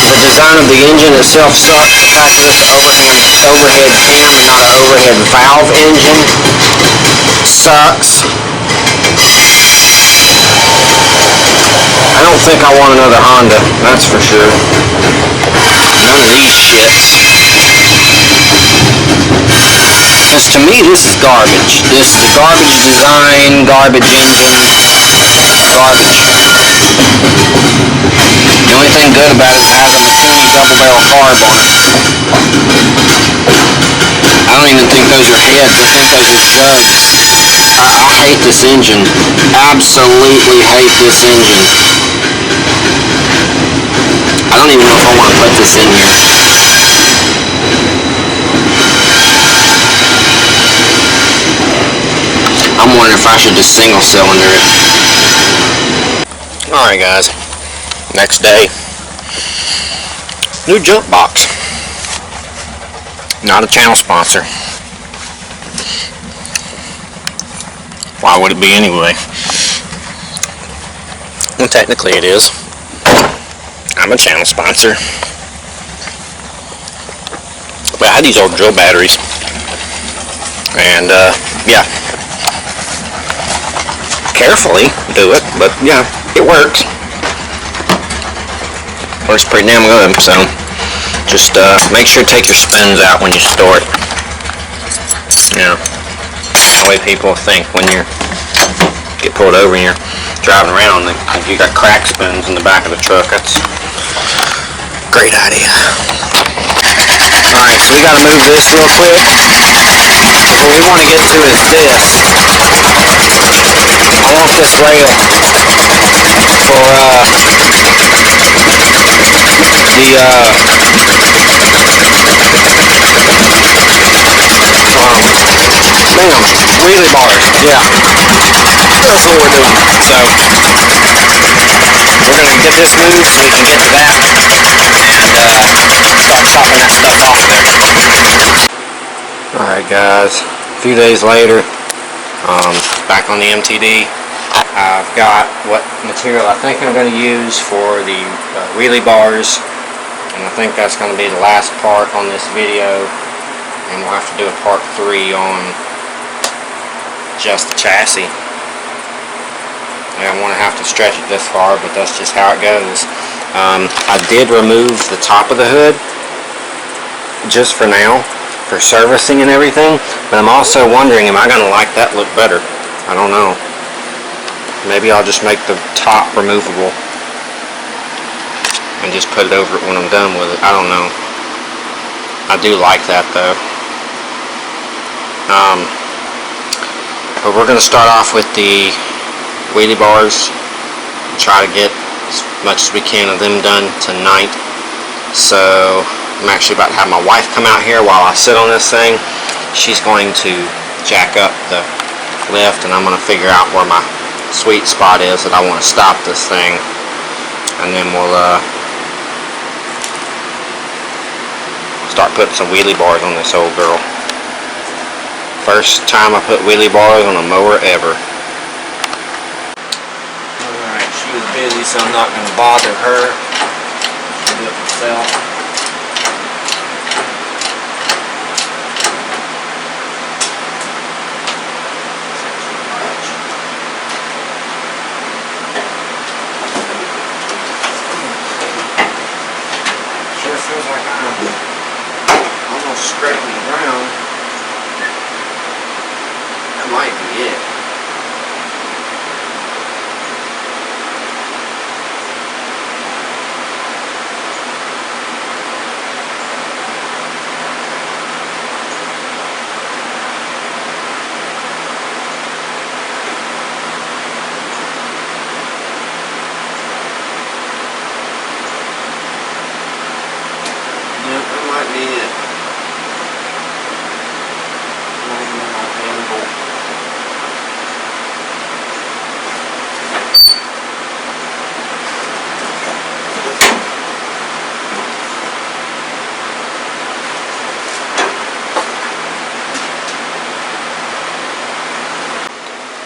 The design of the engine itself sucks. The fact that it's an overhead cam and not an overhead valve engine sucks. I don't think I want another Honda, that's for sure. None of these shits. Because to me, this is garbage. This is a garbage design, garbage engine, garbage. The only thing good about it is it has a Matuni double-barrel carb on it. I don't even think those are heads. I think those are jugs. I hate this engine. Absolutely hate this engine. I don't even know if I want to put this in here. I'm wondering if I should just single cylinder it. Alright guys, next day. New jump box. Not a channel sponsor. Why would it be anyway? Well, technically it is. I'm a channel sponsor. But I had these old drill batteries. And, yeah. Carefully do it, but yeah, it works. Works pretty damn good, so just make sure to take your spins out when you store it. Yeah, that way people think when you get pulled over and you're driving around, if you got crack spins in the back of the truck, that's a great idea. Alright, so we gotta move this real quick. What we want to get to is this. I want this rail for the wheelie bars. Yeah, that's what we're doing. So we're gonna get this moved so we can get to that and start chopping that stuff off of there. All right, guys. A few days later. Back on the MTD, I've got what material I think I'm going to use for the wheelie bars, and I think that's going to be the last part on this video, and we'll have to do a part 3 on just the chassis. I don't want to have to stretch it this far, but that's just how it goes. I did remove the top of the hood just for now. for servicing and everything, but I'm also wondering, am I going to like that look better? I don't know. Maybe I'll just make the top removable and just put it over it when I'm done with it. I don't know. I do like that though. But we're going to start off with the wheelie bars and try to get as much as we can of them done tonight. So I'm actually about to have my wife come out here while I sit on this thing. She's going to jack up the lift, and I'm going to figure out where my sweet spot is that I want to stop this thing, and then we'll start putting some wheelie bars on this old girl. First time I put wheelie bars on a mower ever. Alright, she was busy, so I'm not going to bother her. She'll do it herself. Sure feels like I'm almost scraping the ground. That might be it. Yep, that might be it.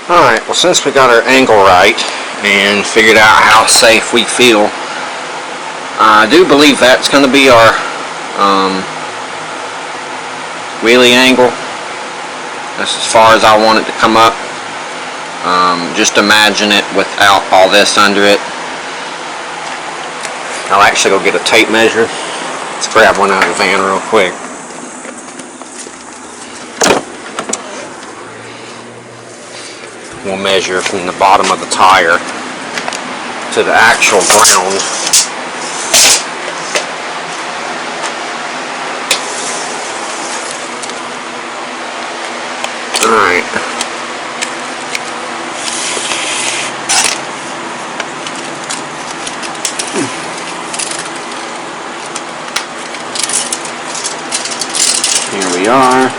Alright, well, since we got our angle right and figured out how safe we feel, I do believe that's going to be our wheelie angle. That's as far as I want it to come up. Just imagine it without all this under it. I'll actually go get a tape measure. Let's grab one out of the van real quick. We'll measure from the bottom of the tire to the actual ground. Alright. Here we are.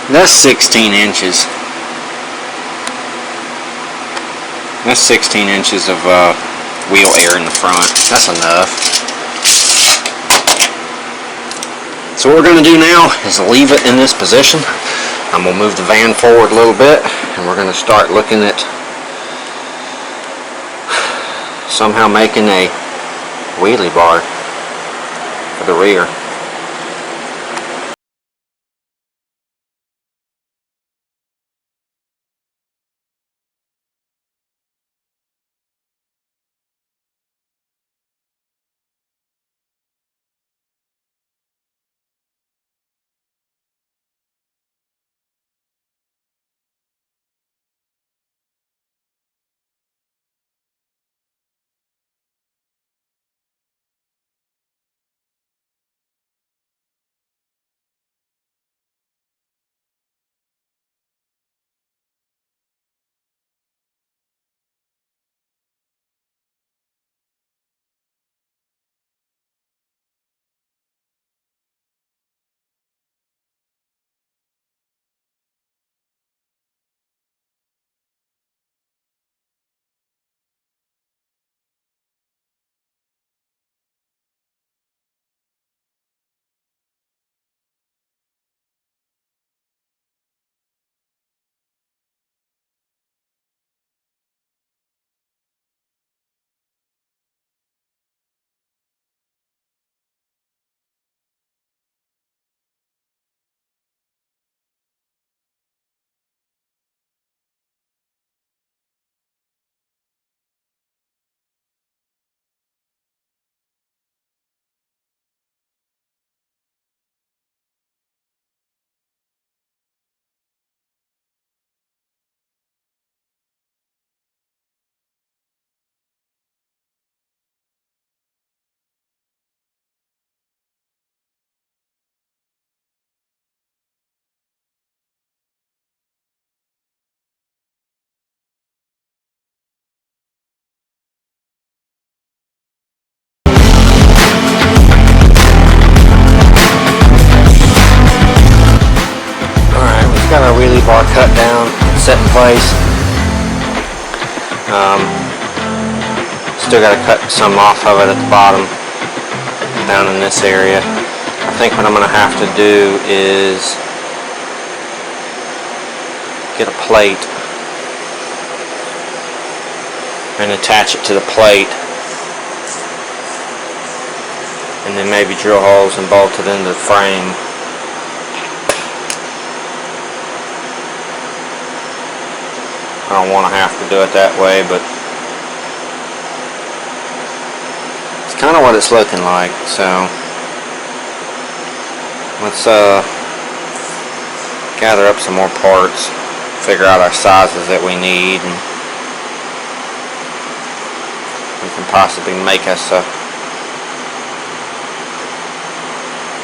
That's 16 inches. That's 16 inches of wheel air in the front. That's enough. So what we're going to do now is leave it in this position. I'm going to move the van forward a little bit, and we're going to start looking at somehow making a wheelie bar for the rear. place. Still got to cut some off of it at the bottom, down in this area. I think what I'm going to have to do is get a plate and attach it to the plate, and then maybe drill holes and bolt it into the frame. I don't want to have to do it that way, but it's kind of what it's looking like. So let's gather up some more parts, figure out our sizes that we need, and we can possibly make us a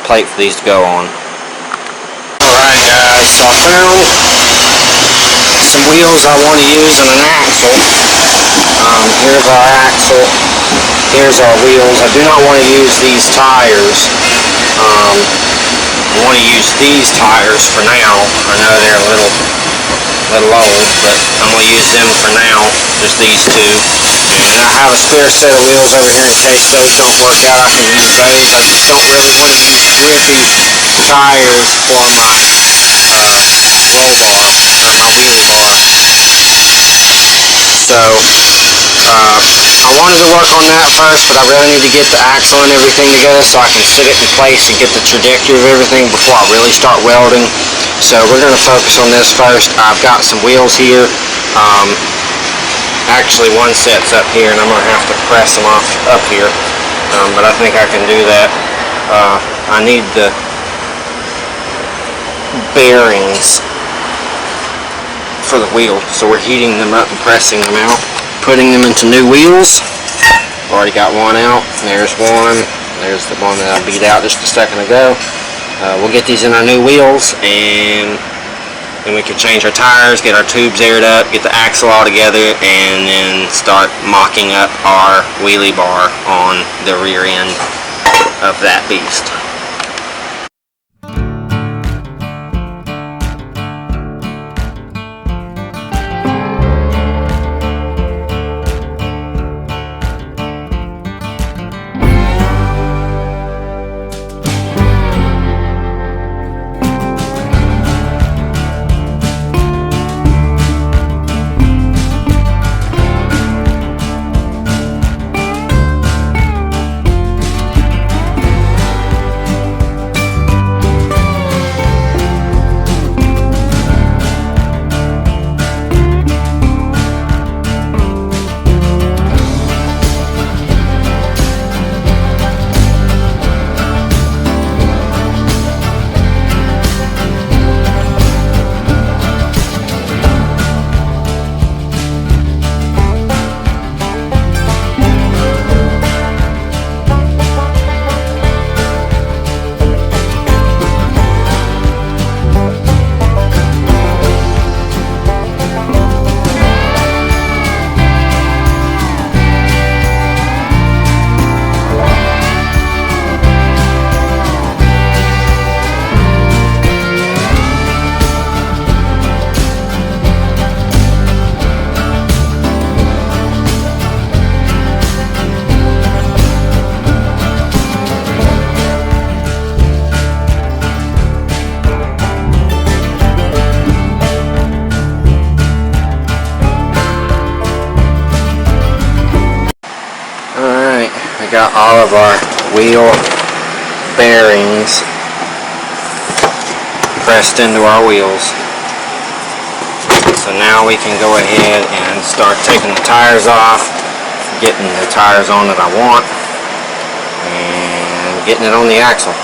plate for these to go on. Alright guys, so I found some wheels I want to use in an axle. Here's our axle, here's our wheels. I do not want to use these tires. I want to use these tires for now. I know they're a little old, but I'm going to use them for now, just these two. And I have a spare set of wheels over here in case those don't work out. I can use those. I just don't really want to use grippy tires for my roll bar, or my wheelie bar. So I wanted to work on that first, but I really need to get the axle and everything together so I can sit it in place and get the trajectory of everything before I really start welding. So we're going to focus on this first. I've got some wheels here. Actually one set's up here, and I'm going to have to press them off up here, but I think I can do that. I need the bearings for the wheel, so we're heating them up and pressing them out, putting them into new wheels. Already got one out. There's one. There's the one that I beat out just a second ago. We'll get these in our new wheels, and then we can change our tires, get our tubes aired up, get the axle all together, and then start mocking up our wheelie bar on the rear end of that beast. Got all of our wheel bearings pressed into our wheels. So now we can go ahead and start taking the tires off, getting the tires on that I want, and getting it on the axle.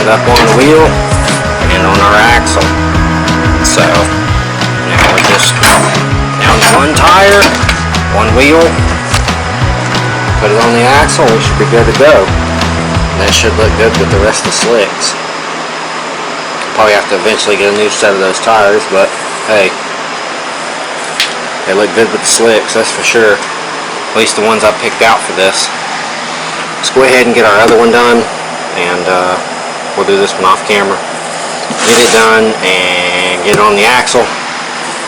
up on the wheel and on our axle. So now we're just down to one tire, one wheel, put it on the axle, we should be good to go. And that should look good with the rest of the slicks. Probably have to eventually get a new set of those tires, but hey, they look good with the slicks, that's for sure. At least the ones I picked out for this. Let's go ahead and get our other one done, and we'll do this one off camera. Get it done and get it on the axle,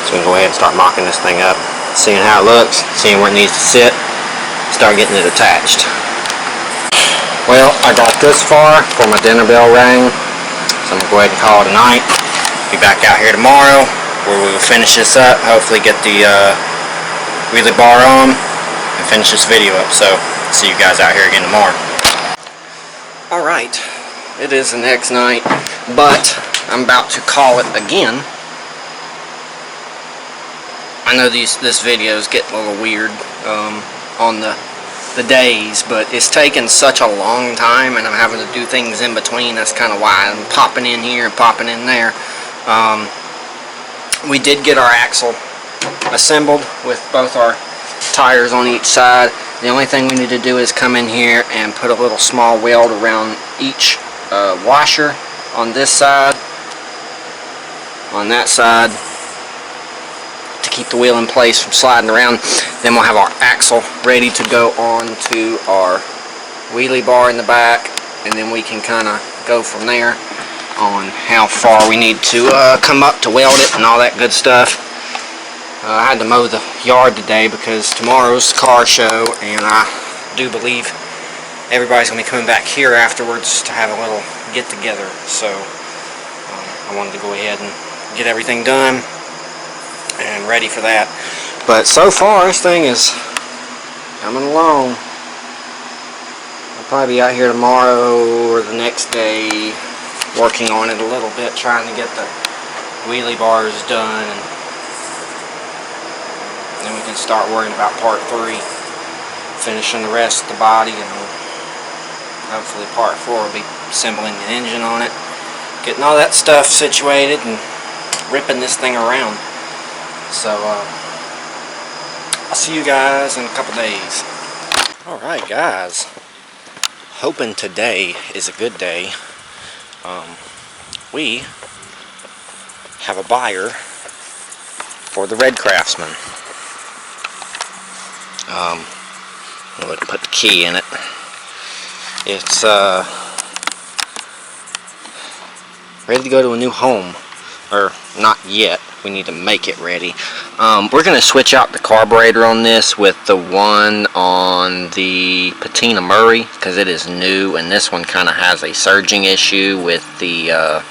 so we can go ahead and start mocking this thing up, seeing how it looks, seeing where it needs to sit, start getting it attached. Well, I got this far before my dinner bell rang, so I'm going to go ahead and call it a night. Be back out here tomorrow where we will finish this up, hopefully get the wheelie bar on and finish this video up. So see you guys out here again tomorrow. Alright, it is the next night, but I'm about to call it again. I know this videos get a little weird on the days, but it's taken such a long time and I'm having to do things in between. That's kind of why I'm popping in here and popping in there. We did get our axle assembled with both our tires on each side. The only thing we need to do is come in here and put a little small weld around each washer on this side, on that side, to keep the wheel in place from sliding around. Then we'll have our axle ready to go on to our wheelie bar in the back, and then we can kind of go from there on how far we need to come up to weld it and all that good stuff. I had to mow the yard today because tomorrow's car show, and I do believe everybody's going to be coming back here afterwards to have a little get together. So I wanted to go ahead and get everything done and ready for that. But so far this thing is coming along. I'll probably be out here tomorrow or the next day working on it a little bit, trying to get the wheelie bars done, and then we can start worrying about part 3, finishing the rest of the body, and hopefully part 4 will be assembling the engine on it, getting all that stuff situated and ripping this thing around. So I'll see you guys in a couple days. Alright guys, hoping today is a good day. We have a buyer for the Red Craftsman. We'll put the key in it. It's ready to go to a new home, or not yet. We need to make it ready. We're going to switch out the carburetor on this with the one on the Patina Murray, because it is new, and this one kind of has a surging issue with the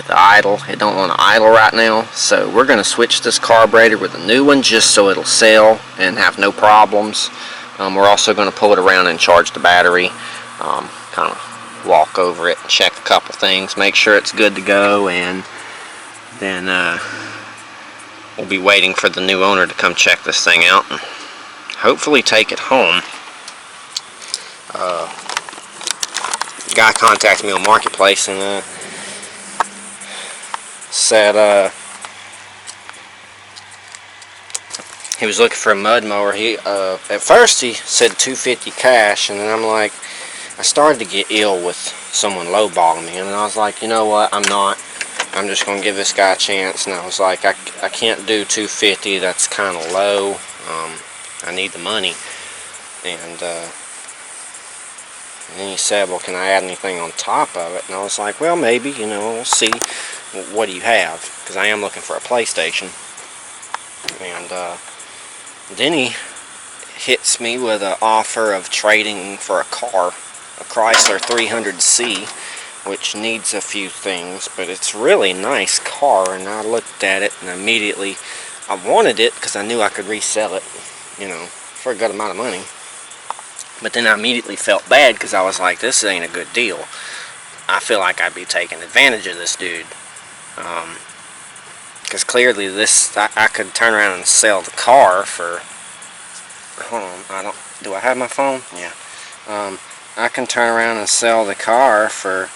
idle. It don't want to idle right now, so we're going to switch this carburetor with a new one just so it'll sell and have no problems. We're also going to pull it around and charge the battery, kind of walk over it and check a couple things, make sure it's good to go, and then we'll be waiting for the new owner to come check this thing out and hopefully take it home. The guy contacted me on Marketplace and said he was looking for a mud mower. At first he said $250 cash, and then I started to get ill with someone lowballing me, and I was like, you know what, I'm just going to give this guy a chance. And I was like, I can't do $250, that's kind of low. I need the money. And then he said, well, can I add anything on top of it? And I was like, well, maybe, we'll see. What do you have? Because I am looking for a PlayStation. And then he hits me with an offer of trading for a car, a Chrysler 300C, which needs a few things, but it's a really nice car. And I looked at it and immediately I wanted it because I knew I could resell it, for a good amount of money. But then I immediately felt bad because I was like, this ain't a good deal. I feel like I'd be taking advantage of this dude. Because clearly I could turn around and sell the car for, hold on, do I have my phone? Yeah. I can turn around and sell the car for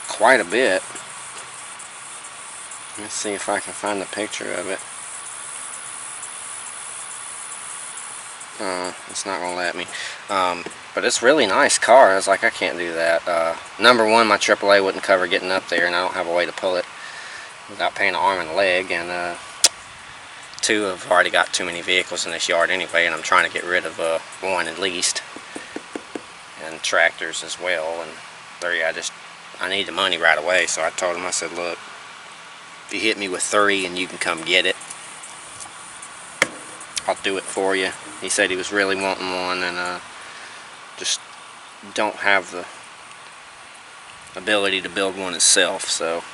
quite a bit. Let's see if I can find a picture of it. It's not gonna let me. But it's a really nice car. I was like, I can't do that. Number one, my AAA wouldn't cover getting up there, and I don't have a way to pull it without paying an arm and a leg. And two, I've already got too many vehicles in this yard anyway, and I'm trying to get rid of one at least, and tractors as well. And three, I need the money right away. So I told him, I said, look, if you hit me with 3 and you can come get it, I'll do it for you. He said he was really wanting one, and just don't have the ability to build one itself. So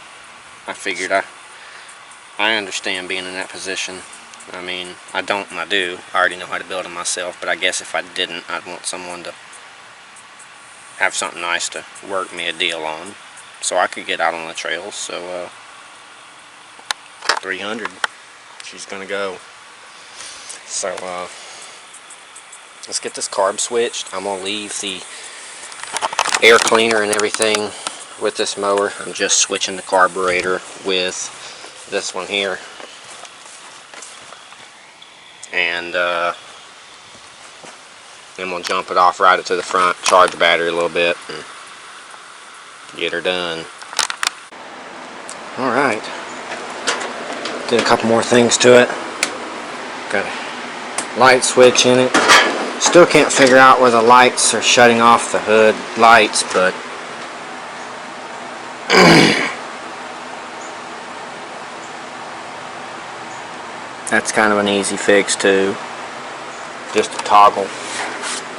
I figured I understand being in that position. I mean, I don't and I do. I already know how to build them myself, but I guess if I didn't, I'd want someone to have something nice to work me a deal on, so I could get out on the trails. So 300, she's gonna go. So let's get this carb switched. I'm gonna leave the air cleaner and everything with this mower. I'm just switching the carburetor with this one here, and then we'll jump it off, ride it to the front, charge the battery a little bit, and get her done. Alright, did a couple more things to it. Got a light switch in it. Still can't figure out where the lights are shutting off the hood lights, but that's kind of an easy fix too. Just a toggle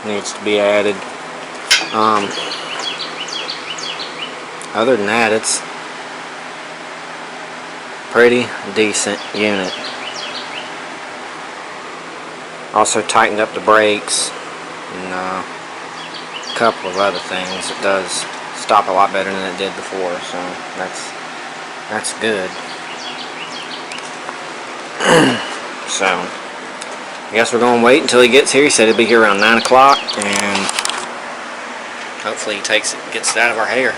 needs to be added. Other than that, it's pretty decent unit. Also tightened up the brakes and a couple of other things. It does stop a lot better than it did before, so that's good. So I guess we're going to wait until he gets here. He said he'll be here around 9 o'clock, and hopefully he gets it out of our hair.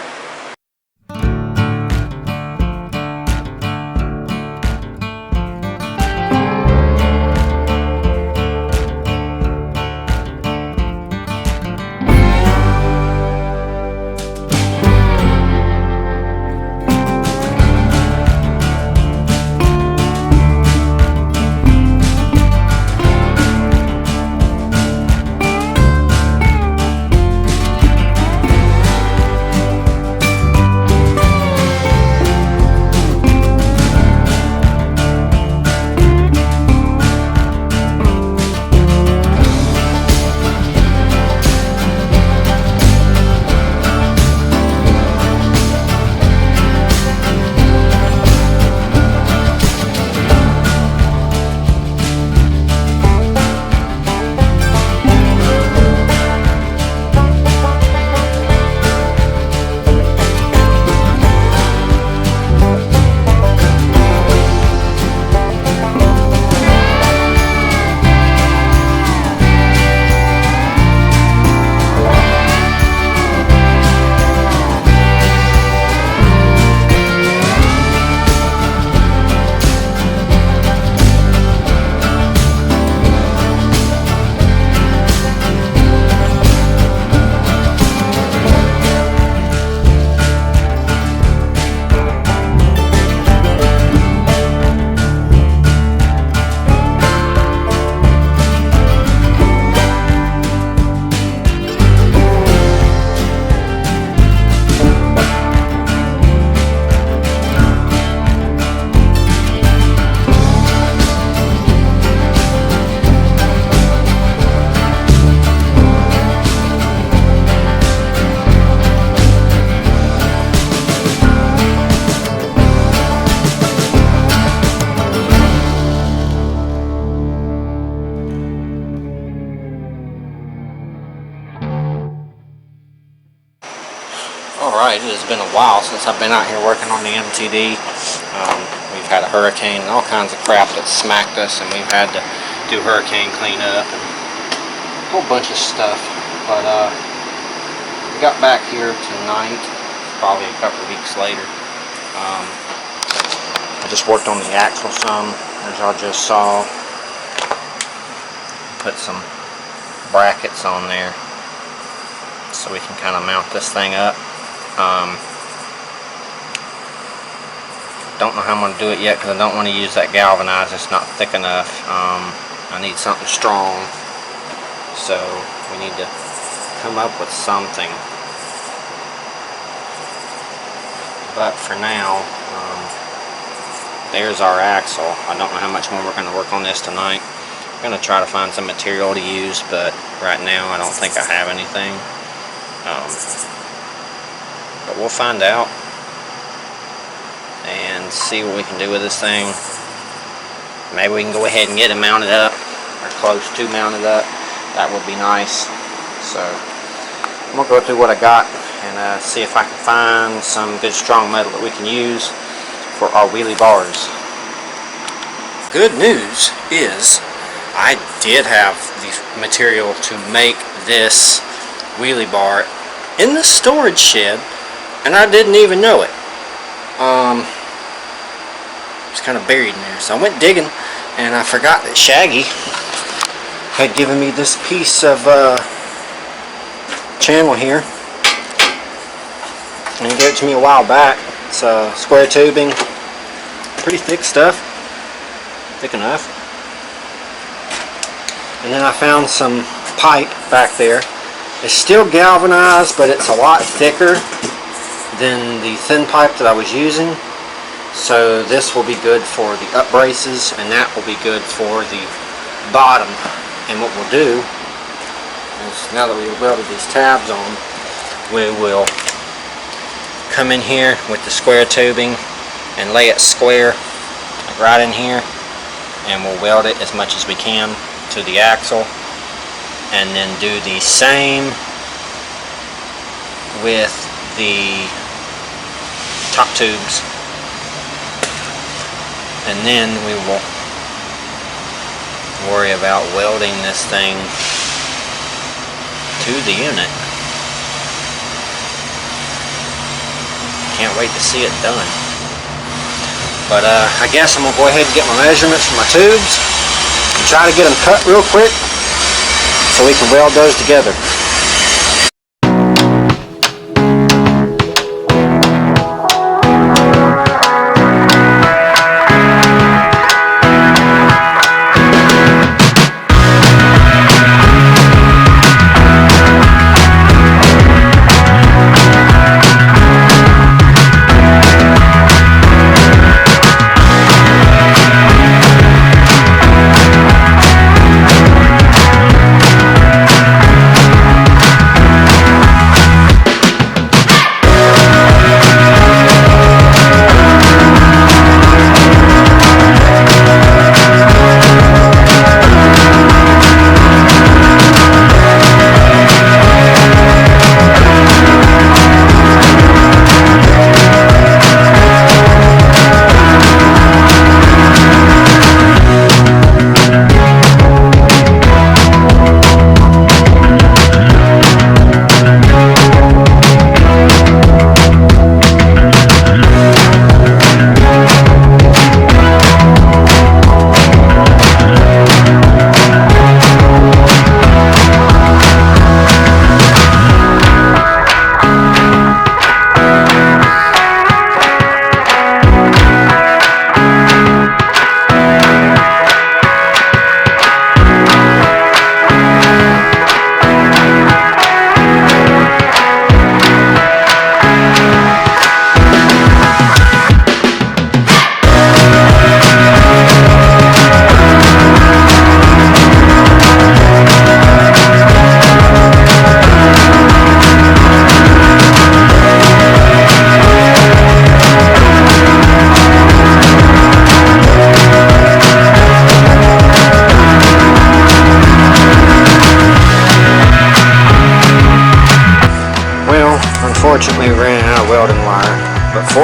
Alright, it has been a while since I've been out here working on the MTD. We've We've had a hurricane and all kinds of crap that smacked us, and we've had to do hurricane cleanup and a whole bunch of stuff. But we got back here tonight, probably a couple of weeks later. I just worked on the axle some, as y'all just saw. Put some brackets on there so we can kind of mount this thing up. Don't know how I'm going to do it yet because I don't want to use that galvanized. It's not thick enough. I need something strong, so we need to come up with something. But for now, there's our axle. I don't know how much more we're going to work on this tonight. I'm going to try to find some material to use, but right now I don't think I have anything. But we'll find out and see what we can do with this thing. Maybe we can go ahead and get it mounted up, or close to mounted up. That would be nice. So I'm going to go through what I got and see if I can find some good strong metal that we can use for our wheelie bars. Good news is I did have the material to make this wheelie bar in the storage shed, and I didn't even know it. It's kind of buried in there. So I went digging, and I forgot that Shaggy had given me this piece of channel here, and he gave it to me a while back. It's square tubing, pretty thick stuff, thick enough. And then I found some pipe back there. It's still galvanized, but it's a lot thicker than the thin pipe that I was using. So this will be good for the up braces, and that will be good for the bottom. And what we'll do is, now that we've welded these tabs on, we will come in here with the square tubing and lay it square right in here, and we'll weld it as much as we can to the axle, and then do the same with the top tubes, and then we will worry about welding this thing to the unit. Can't wait to see it done. But I guess I'm going to go ahead and get my measurements for my tubes and try to get them cut real quick so we can weld those together.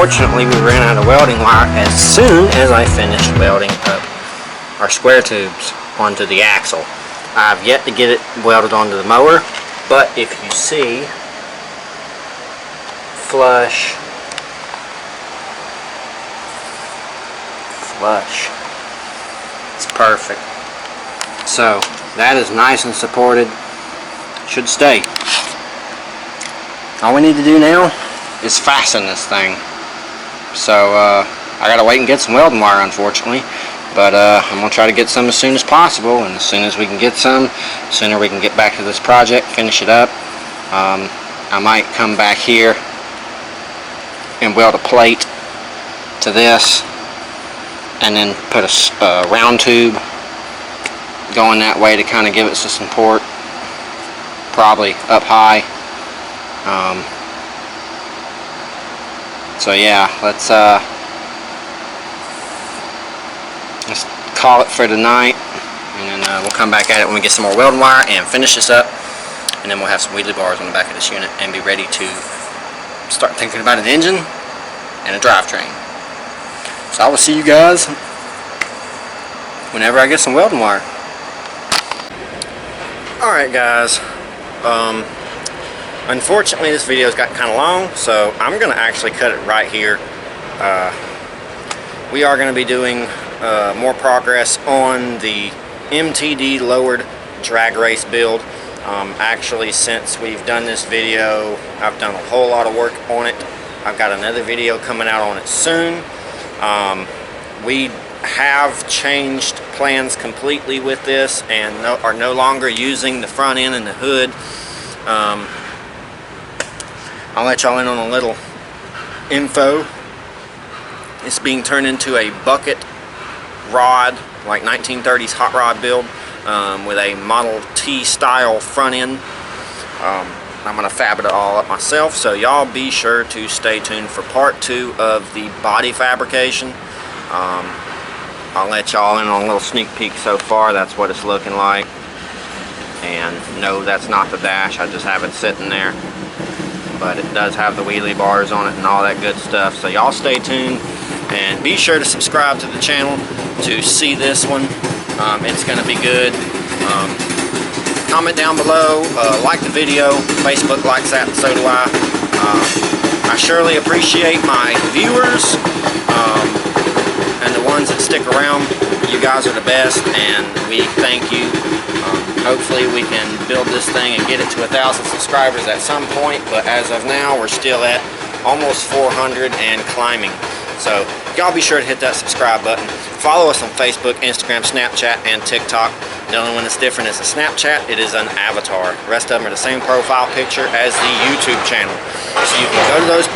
unfortunately we ran out of welding wire as soon as I finished welding up our square tubes onto the axle. I've yet to get it welded onto the mower, but if you see, flush, it's perfect. So that is nice and supported, should stay. All we need to do now is fasten this thing. So I gotta wait and get some welding wire, unfortunately, but I'm gonna try to get some as soon as possible, and as soon as we can get some, the sooner we can get back to this project, finish it up. I might come back here and weld a plate to this, and then put a round tube going that way to kind of give it some support, probably up high. So yeah, let's call it for tonight, and then we'll come back at it when we get some more welding wire and finish this up, and then we'll have some wheelie bars on the back of this unit and be ready to start thinking about an engine and a drivetrain. So I will see you guys whenever I get some welding wire. Alright guys, unfortunately this video's got kind of long, so I'm going to actually cut it right here. We are going to be doing more progress on the MTD lowered drag race build. Actually, since we've done this video, I've done a whole lot of work on it. I've got another video coming out on it soon. We have changed plans completely with this and are no longer using the front end and the hood. I'll let y'all in on a little info. It's being turned into a bucket rod, like 1930s hot rod build, with a Model T style front end. I'm going to fab it all up myself, so y'all be sure to stay tuned for part 2 of the body fabrication. I'll let y'all in on a little sneak peek so far. That's what it's looking like. And no, that's not the dash, I just have it sitting there. But it does have the wheelie bars on it and all that good stuff. So y'all stay tuned and be sure to subscribe to the channel to see this one. It's going to be good. Comment down below, like the video. Facebook likes that, and so do I. I surely appreciate my viewers and the ones that stick around. You guys are the best, and we thank you. Hopefully we can build this thing and get it to 1,000 subscribers at some point, but as of now we're still at almost 400 and climbing. So y'all be sure to hit that subscribe button. Follow us on Facebook, Instagram, Snapchat, and TikTok. The only one that's different is the Snapchat. It is an avatar. The rest of them are the same profile picture as the YouTube channel. So you can go to those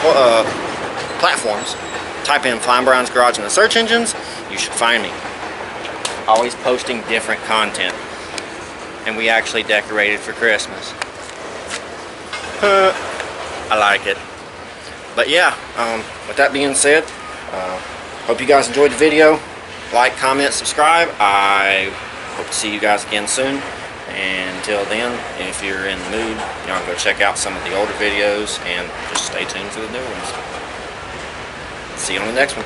platforms, type in Flying Brown's Garage in the search engines, you should find me. Always posting different content. And we actually decorated for Christmas. I like it. But yeah, with that being said, hope you guys enjoyed the video. Like, comment, subscribe. I hope to see you guys again soon. And until then, if you're in the mood, y'all go check out some of the older videos and just stay tuned for the new ones. See you on the next one.